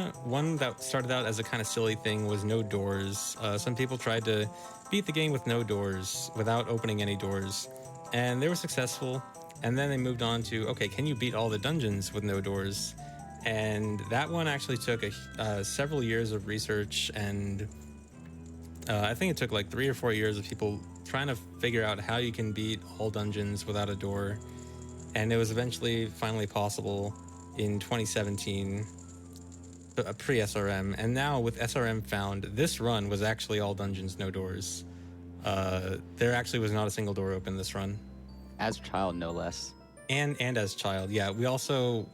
that started out as a kind of silly thing was no doors. Some people tried to beat the game with no doors, without opening any doors, and they were successful. And then they moved on to, okay, can you beat all the dungeons with no doors? And that one actually took several years of research, and I think it took like 3 or 4 years of people trying to figure out how you can beat all dungeons without a door. And it was eventually finally possible in 2017, pre-SRM. And now with SRM found, this run was actually all dungeons, no doors. There actually was not a single door open this run. As a child, no less. And as child, yeah. We also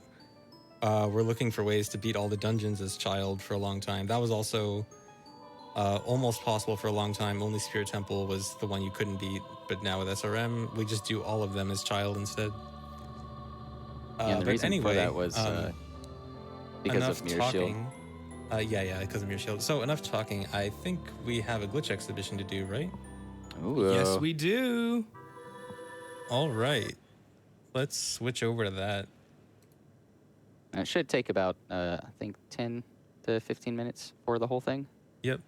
were looking for ways to beat all the dungeons as child for a long time. That was also almost possible for a long time. Only Spirit Temple was the one you couldn't beat, but now with SRM, we just do all of them as child instead. And the reason for that was because of Mirror Shield. Yeah, because of Mirror Shield. So enough talking. I think we have a glitch exhibition to do, right? Ooh. Yes, we do. All right. Let's switch over to that. It should take about, I think, 10 to 15 minutes for the whole thing. Yep.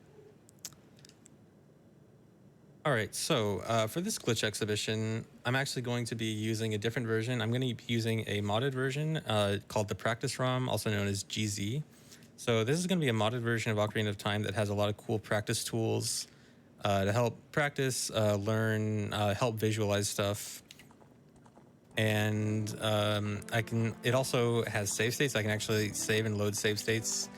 All right, so for this glitch exhibition, I'm actually going to be using a different version. I'm going to be using a modded version called the Practice ROM, also known as GZ. So this is going to be a modded version of Ocarina of Time that has a lot of cool practice tools to help practice, learn, help visualize stuff. And it also has save states. I can actually save and load save states.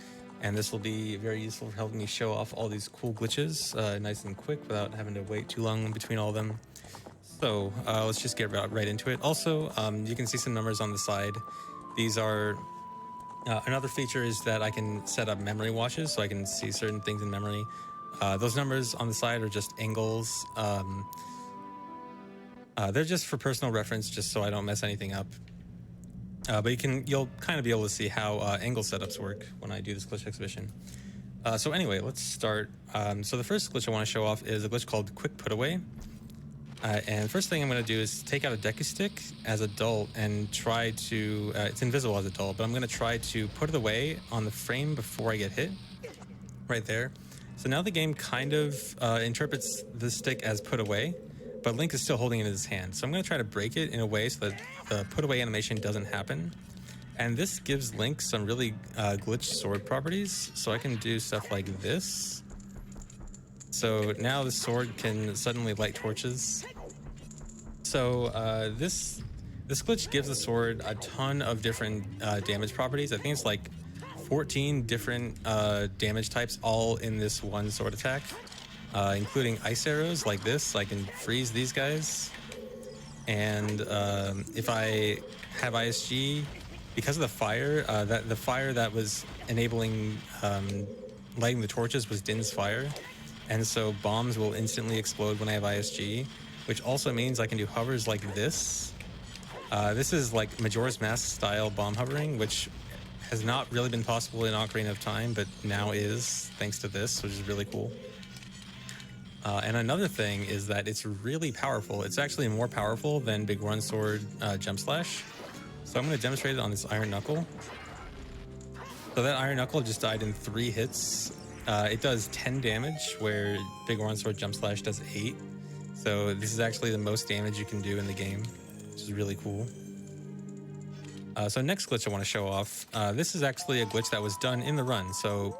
And this will be very useful for helping me show off all these cool glitches nice and quick without having to wait too long in between all of them. So let's just get right into it. Also, you can see some numbers on the side. These are another feature is that I can set up memory watches, so I can see certain things in memory. Those numbers on the side are just angles. They're just for personal reference, just so I don't mess anything up. But you'll kind of be able to see how angle setups work when I do this glitch exhibition. So anyway, let's start. So the first glitch I want to show off is a glitch called Quick Put Away. And the first thing I'm going to do is take out a Deku Stick as adult and try to, it's invisible as adult, but I'm going to try to put it away on the frame before I get hit, right there. So now the game kind of interprets the stick as put away, but Link is still holding it in his hand. So I'm going to try to break it in a way so that the put away animation doesn't happen. And this gives Link some really glitched sword properties. So I can do stuff like this. So now the sword can suddenly light torches. So this glitch gives the sword a ton of different damage properties. I think it's like 14 different damage types all in this one sword attack, including ice arrows like this. I can freeze these guys. And if I have ISG, because of the fire, the fire that was enabling lighting the torches was Din's fire. And so bombs will instantly explode when I have ISG, which also means I can do hovers like this. This is like Majora's Mask style bomb hovering, which has not really been possible in Ocarina of Time, but now is, thanks to this, which is really cool. And another thing is that it's really powerful. It's actually more powerful than Big One Sword Jump Slash. So I'm going to demonstrate it on this Iron Knuckle. So that Iron Knuckle just died in 3 hits. It does 10 damage, where Big One Sword Jump Slash does 8. So this is actually the most damage you can do in the game, which is really cool. So next glitch I want to show off. This is actually a glitch that was done in the run. So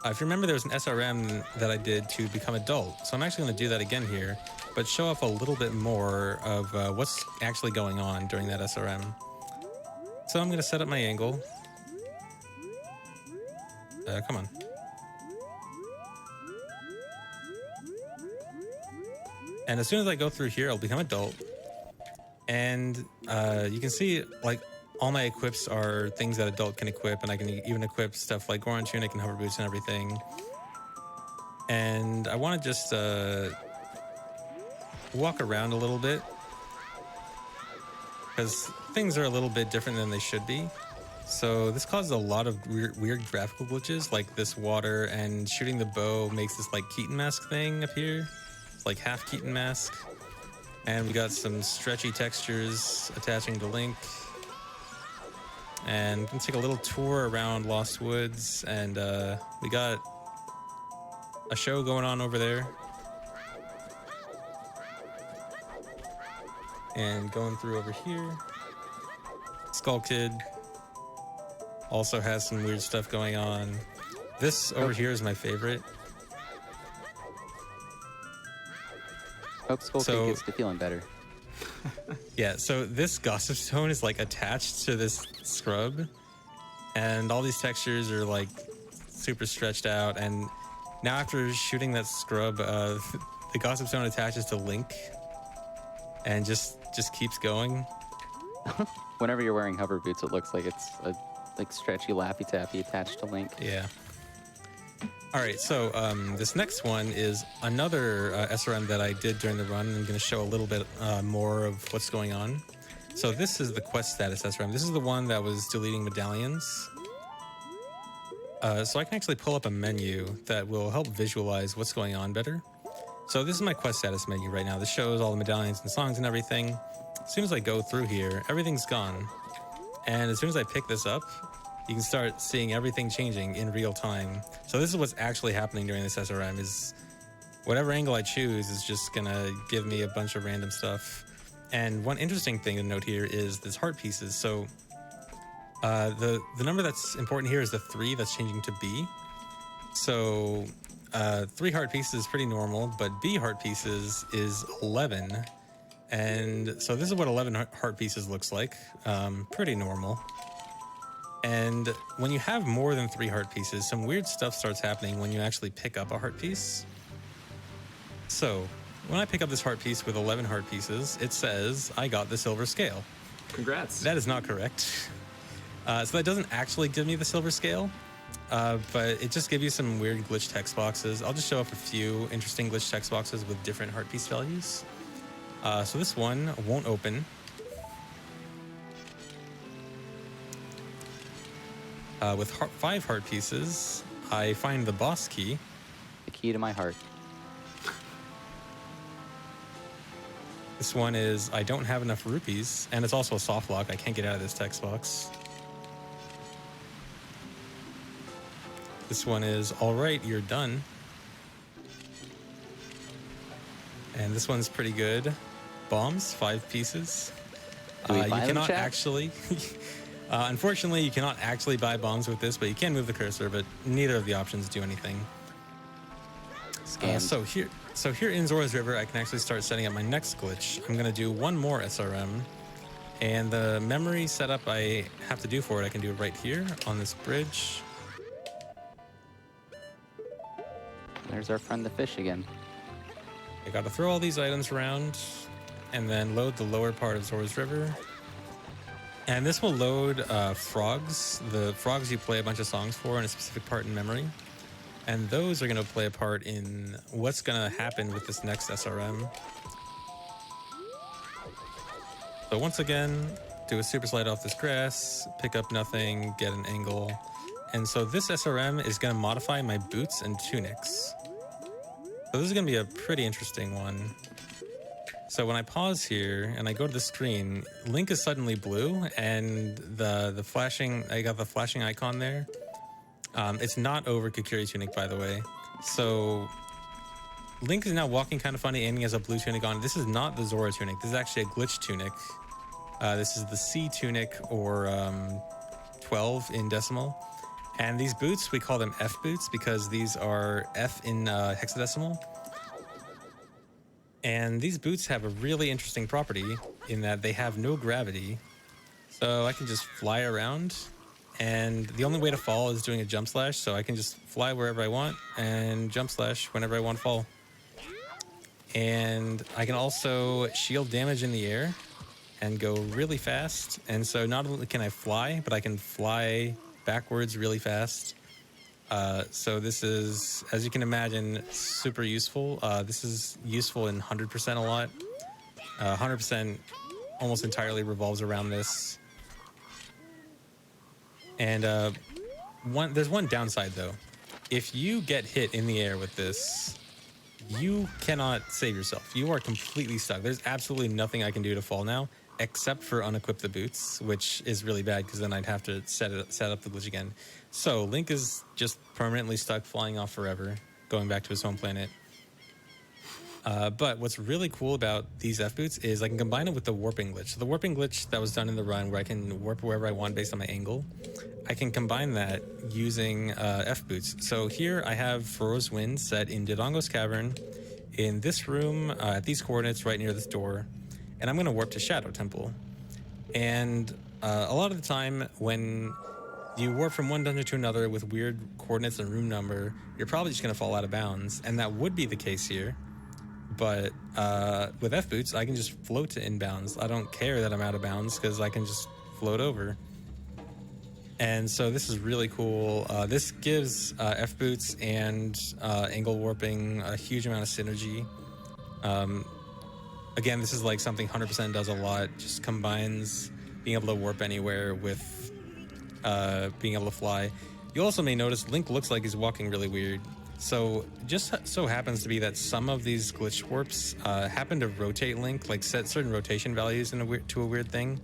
if you remember, there was an SRM that I did to become adult. So I'm actually going to do that again here, but show off a little bit more of what's actually going on during that SRM. So I'm going to set up my angle. Come on. And as soon as I go through here, I'll become adult. And you can see, like, all my equips are things that adult can equip, and I can even equip stuff like Goron Tunic and Hover Boots and everything. And I want to just walk around a little bit, because things are a little bit different than they should be. So this causes a lot of weird graphical glitches, like this water, and shooting the bow makes this like Keaton mask thing appear. It's like half Keaton mask. And we got some stretchy textures attaching to Link. And we can take a little tour around Lost Woods, and we got a show going on over there. And going through over here, Skull Kid also has some weird stuff going on. This over here is my favorite. Hope Skull Kid gets to feeling better. Yeah, so this Gossip Stone is like attached to this scrub, and all these textures are like super stretched out. And now after shooting that scrub, the Gossip Stone attaches to Link and just keeps going. Whenever you're wearing hover boots, it looks like it's a like stretchy Laffy Taffy attached to Link. Yeah. All right, so this next one is another SRM that I did during the run. I'm going to show a little bit more of what's going on. So this is the quest status SRM. This is the one that was deleting medallions. So I can actually pull up a menu that will help visualize what's going on better. So this is my quest status menu right now. This shows all the medallions and songs and everything. As soon as I go through here, everything's gone. And as soon as I pick this up, you can start seeing everything changing in real time. So this is what's actually happening during this SRM is whatever angle I choose is just gonna give me a bunch of random stuff. And one interesting thing to note here is this heart pieces. So the number that's important here is the 3 that's changing to B. So 3 heart pieces is pretty normal, but B heart pieces is 11. And so this is what 11 heart pieces looks like. Pretty normal. And when you have more than 3 heart pieces, some weird stuff starts happening when you actually pick up a heart piece. So when I pick up this heart piece with 11 heart pieces, it says I got the silver scale. Congrats. That is not correct. So that doesn't actually give me the silver scale, but it just gives you some weird glitch text boxes. I'll just show off a few interesting glitch text boxes with different heart piece values. So this one won't open. With 5 heart pieces, I find the boss key. The key to my heart. This one is I don't have enough rupees, and it's also a soft lock. I can't get out of this text box. This one is all right, you're done. And this one's pretty good. Bombs, 5 pieces. Do we You buy them, cannot chat? actually. Unfortunately, you cannot actually buy bombs with this, but you can move the cursor. But neither of the options do anything. Scammed. So here in Zora's River, I can actually start setting up my next glitch. I'm gonna do one more SRM, and the memory setup I have to do for it, I can do it right here on this bridge. There's our friend the fish again. I gotta throw all these items around, and then load the lower part of Zora's River. And this will load frogs, the frogs you play a bunch of songs for in a specific part in memory. And those are going to play a part in what's going to happen with this next SRM. So once again, do a super slide off this grass, pick up nothing, get an angle. And so this SRM is going to modify my boots and tunics. So this is going to be a pretty interesting one. So when I pause here and I go to the screen, Link is suddenly blue, and the flashing, I got the flashing icon there. It's not over Kukuri tunic, by the way. So Link is now walking kind of funny, and he has a blue tunic on. This is not the Zora tunic. This is actually a glitch tunic. This is the C tunic, or 12 in decimal. And these boots, we call them F boots because these are F in hexadecimal. And these boots have a really interesting property in that they have no gravity. So I can just fly around, and the only way to fall is doing a jump slash. So I can just fly wherever I want and jump slash whenever I want to fall. And I can also shield damage in the air and go really fast. And so not only can I fly, but I can fly backwards really fast. So this is, as you can imagine, super useful. This is useful in 100% a lot. 100% almost entirely revolves around this. And there's one downside, though. If you get hit in the air with this, you cannot save yourself. You are completely stuck. There's absolutely nothing I can do to fall now, except for unequip the boots, which is really bad because then I'd have to set up the glitch again. So Link is just permanently stuck, flying off forever, going back to his home planet. But what's really cool about these F boots is I can combine it with the warping glitch. So the warping glitch that was done in the run, where I can warp wherever I want based on my angle, I can combine that using F boots. So here I have Fro's Wind set in Dodongo's Cavern, in this room, at these coordinates right near this door, and I'm going to warp to Shadow Temple. And a lot of the time when you warp from one dungeon to another with weird coordinates and room number, you're probably just going to fall out of bounds, and that would be the case here. But with F boots, I can just float to inbounds. I don't care that I'm out of bounds because I can just float over. And so this is really cool. This gives F boots and angle warping a huge amount of synergy. Again, this is like something 100% does a lot. Just combines being able to warp anywhere with being able to fly. You also may notice Link looks like he's walking really weird. So just so happens to be that some of these glitch warps happen to rotate Link, like set certain rotation values in to a weird thing.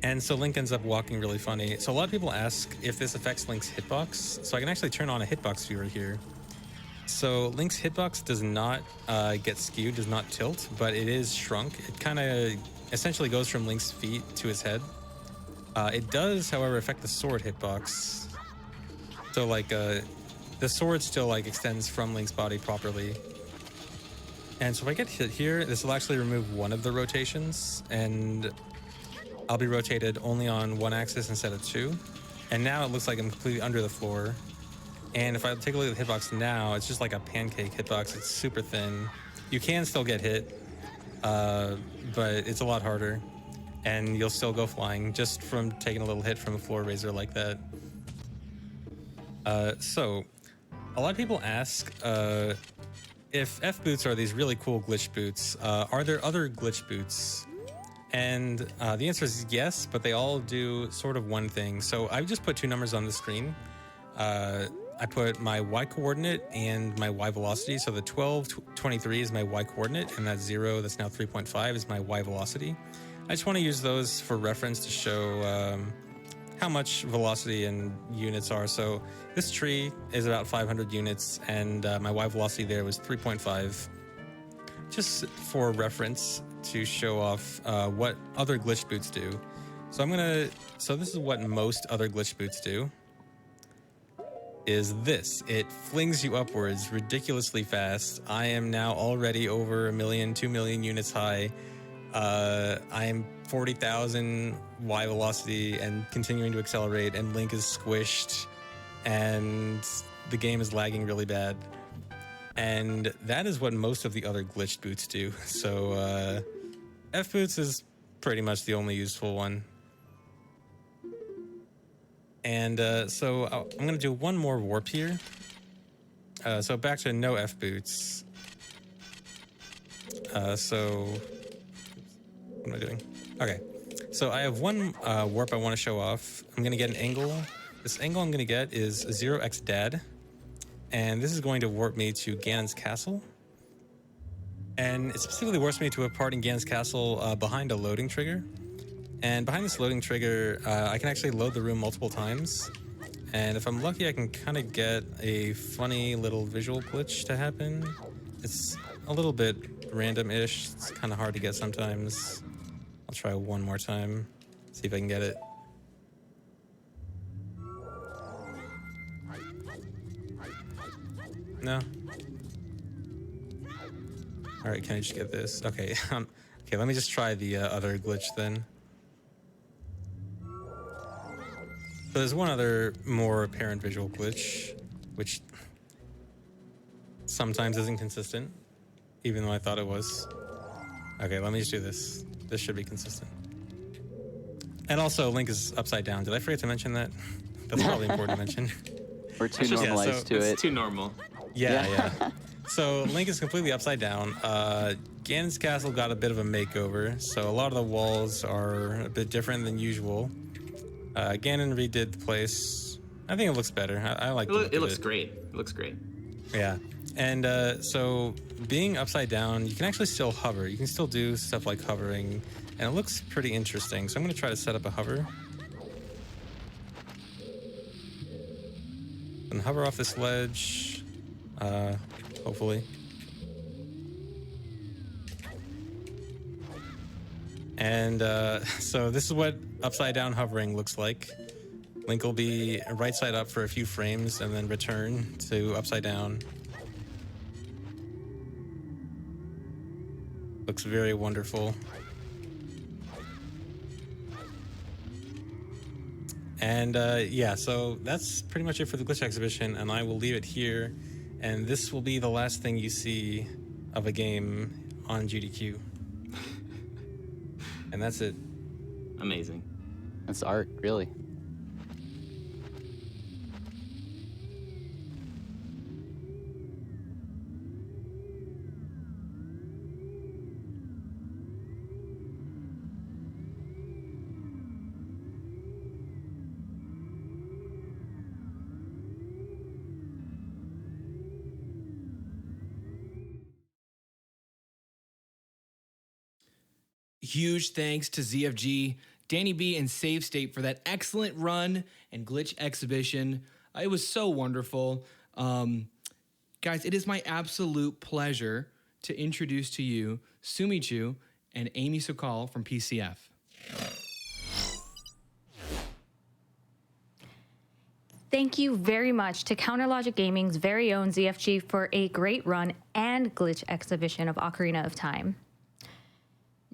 And so Link ends up walking really funny. So a lot of people ask if this affects Link's hitbox. So I can actually turn on a hitbox viewer here. So Link's hitbox does not get skewed, does not tilt, but it is shrunk. It kind of essentially goes from Link's feet to his head. It does, however, affect the sword hitbox. So like the sword still like extends from Link's body properly. And so if I get hit here, this will actually remove one of the rotations, and I'll be rotated only on one axis instead of two. And now it looks like I'm completely under the floor. And if I take a look at the hitbox now, it's just like a pancake hitbox. It's super thin. You can still get hit, but it's a lot harder. And you'll still go flying just from taking a little hit from a floor raiser like that. So a lot of people ask if F boots are these really cool glitch boots. Are there other glitch boots? And the answer is yes, but they all do sort of one thing. So I've just put two numbers on the screen. I put my y coordinate and my y velocity. So the 1223 is my y coordinate, and that 0 that's now 3.5 is my y velocity. I just want to use those for reference to show how much velocity and units are. So this tree is about 500 units, and my y velocity there was 3.5. Just for reference to show off what other glitch boots do. So this is what most other glitch boots do. Is this. It flings you upwards ridiculously fast. I am now already over 1 million, 2 million units high. I am 40,000 Y velocity and continuing to accelerate, and Link is squished, and the game is lagging really bad. And that is what most of the other glitched boots do. So F boots is pretty much the only useful one. And so I'm going to do one more warp here. So back to no F boots. So what am I doing? Okay. So I have one warp I want to show off. I'm going to get an angle. This angle I'm going to get is 0x dad. And this is going to warp me to Ganon's castle. And it specifically warps me to a part in Ganon's castle behind a loading trigger. And behind this loading trigger, I can actually load the room multiple times. And if I'm lucky, I can kind of get a funny little visual glitch to happen. It's a little bit random-ish. It's kind of hard to get sometimes. I'll try one more time, see if I can get it. No? Alright, can I just get this? Okay, okay, let me just try the other glitch then. So there's one other more apparent visual glitch, which sometimes isn't consistent, even though I thought it was. Okay, let me just do this. This should be consistent. And also, Link is upside down. Did I forget to mention that? That's probably important to mention. We're too normalized to it. It's too normal. Yeah. So Link is completely upside down. Ganon's castle got a bit of a makeover, so a lot of the walls are a bit different than usual. Ganon redid the place. I think it looks better. I like the look of it. It looks great. It looks great. Yeah. And so being upside down, you can actually still hover. You can still do stuff like hovering, and it looks pretty interesting. So I'm going to try to set up a hover. And hover off this ledge, hopefully. And so this is what upside down hovering looks like. Link will be right side up for a few frames and then return to upside down. Looks very wonderful. And yeah, so that's pretty much it for the glitch exhibition, and I will leave it here. And this will be the last thing you see of a game on GDQ. And that's it. Amazing. That's art, really. Huge thanks to ZFG, Danny B, and Save State for that excellent run and glitch exhibition. It was so wonderful. Guys, it is my absolute pleasure to introduce to you Sumichu and Amy Sokal from PCF. Thank you very much to Counterlogic Gaming's very own ZFG for a great run and glitch exhibition of Ocarina of Time.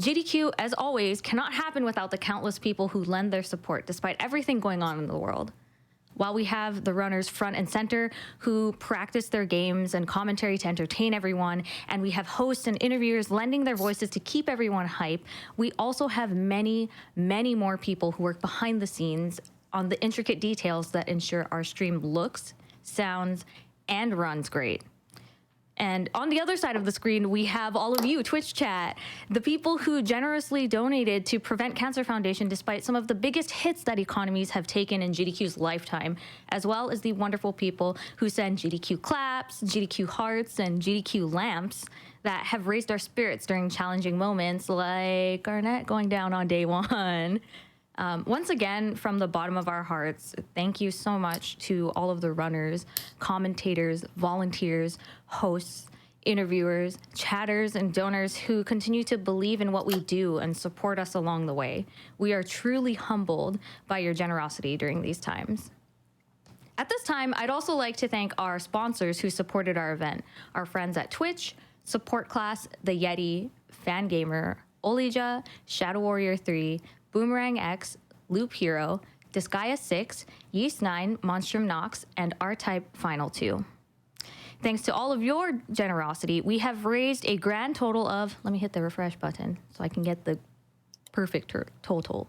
GDQ, as always, cannot happen without the countless people who lend their support despite everything going on in the world. While we have the runners front and center who practice their games and commentary to entertain everyone, and we have hosts and interviewers lending their voices to keep everyone hype, we also have many, many more people who work behind the scenes on the intricate details that ensure our stream looks, sounds, and runs great. And on the other side of the screen, we have all of you, Twitch chat, the people who generously donated to Prevent Cancer Foundation despite some of the biggest hits that economies have taken in GDQ's lifetime, as well as the wonderful people who send GDQ claps, GDQ hearts, and GDQ lamps that have raised our spirits during challenging moments like Garnet going down on day one. Once again, from the bottom of our hearts, thank you so much to all of the runners, commentators, volunteers, hosts, interviewers, chatters, and donors who continue to believe in what we do and support us along the way. We are truly humbled by your generosity during these times. At this time, I'd also like to thank our sponsors who supported our event, our friends at Twitch, Support Class, The Yeti, Fangamer, Olija, Shadow Warrior 3, Boomerang X, Loop Hero, Disgaea 6, Yeast 9, Monstrum Nox, and R-Type Final 2. Thanks to all of your generosity, we have raised a grand total of, let me hit the refresh button so I can get the perfect total.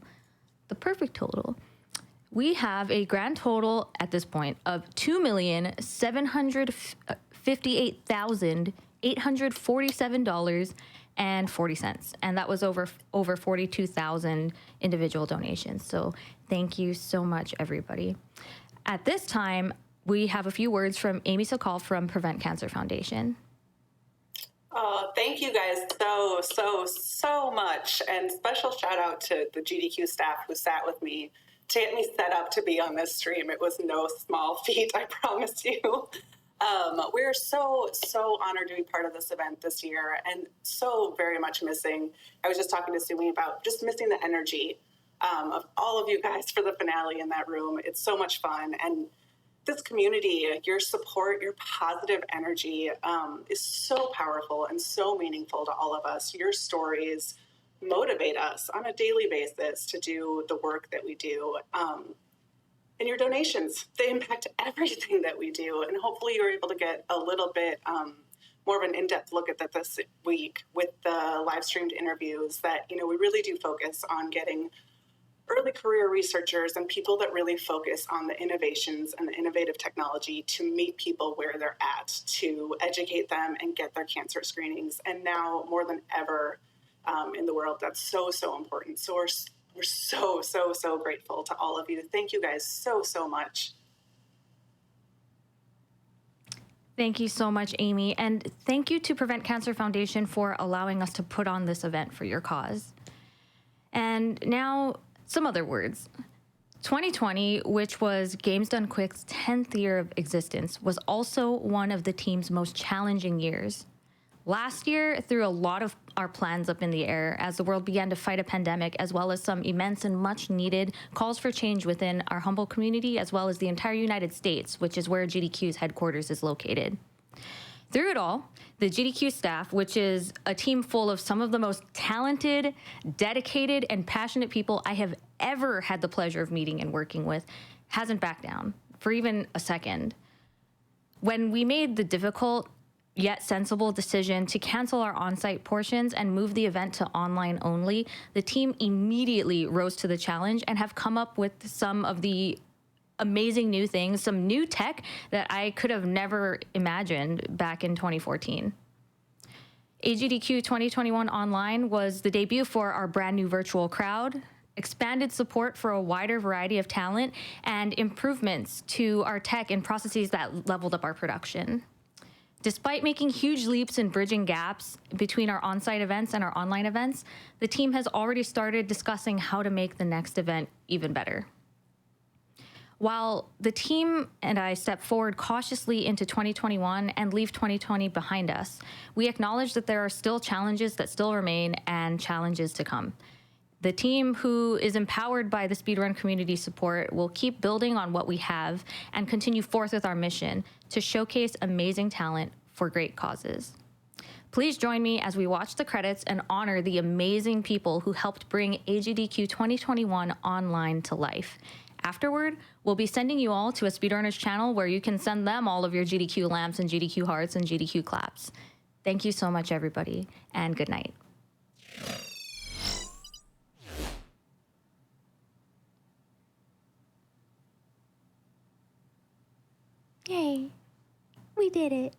The perfect total. We have a grand total at this point of $2,758,847.40, and that was over 42,000 individual donations. So thank you so much, everybody. At this time, we have a few words from Amy Sokal from Prevent Cancer Foundation. Oh, thank you guys so much. And special shout out to the GDQ staff who sat with me to get me set up to be on this stream. It was no small feat, I promise you. We're so honored to be part of this event this year and so very much missing. I was just talking to Sumi about just missing the energy of all of you guys for the finale in that room. It's so much fun. And this community, your support, your positive energy is so powerful and so meaningful to all of us. Your stories motivate us on a daily basis to do the work that we do. And your donations, they impact everything that we do. And hopefully you're able to get a little bit more of an in-depth look at that this week with the live streamed interviews that, we really do focus on getting early career researchers and people that really focus on the innovations and the innovative technology to meet people where they're at, to educate them and get their cancer screenings. And now more than ever in the world, that's so important. So we're so grateful to all of you. Thank you guys so much. Thank you so much, Amy. And thank you to Prevent Cancer Foundation for allowing us to put on this event for your cause. And now, some other words. 2020, which was Games Done Quick's 10th year of existence, was also one of the team's most challenging years. Last year threw a lot of our plans up in the air as the world began to fight a pandemic, as well as some immense and much needed calls for change within our humble community, as well as the entire United States, which is where GDQ's headquarters is located. Through it all, the GDQ staff, which is a team full of some of the most talented, dedicated, and passionate people I have ever had the pleasure of meeting and working with, hasn't backed down for even a second. When we made the difficult yet sensible decision to cancel our on-site portions and move the event to online only, the team immediately rose to the challenge and have come up with some of the amazing new things, some new tech that I could have never imagined back in 2014. AGDQ 2021 Online was the debut for our brand new virtual crowd, expanded support for a wider variety of talent, and improvements to our tech and processes that leveled up our production. Despite making huge leaps in bridging gaps between our on-site events and our online events, the team has already started discussing how to make the next event even better. While the team and I step forward cautiously into 2021 and leave 2020 behind us, we acknowledge that there are still challenges that still remain and challenges to come. The team, who is empowered by the speedrun community support, will keep building on what we have and continue forth with our mission to showcase amazing talent for great causes. Please join me as we watch the credits and honor the amazing people who helped bring AGDQ 2021 online to life. Afterward, we'll be sending you all to a Speedrunners channel where you can send them all of your GDQ lamps and GDQ hearts and GDQ claps. Thank you so much, everybody, and good night. Yay, we did it.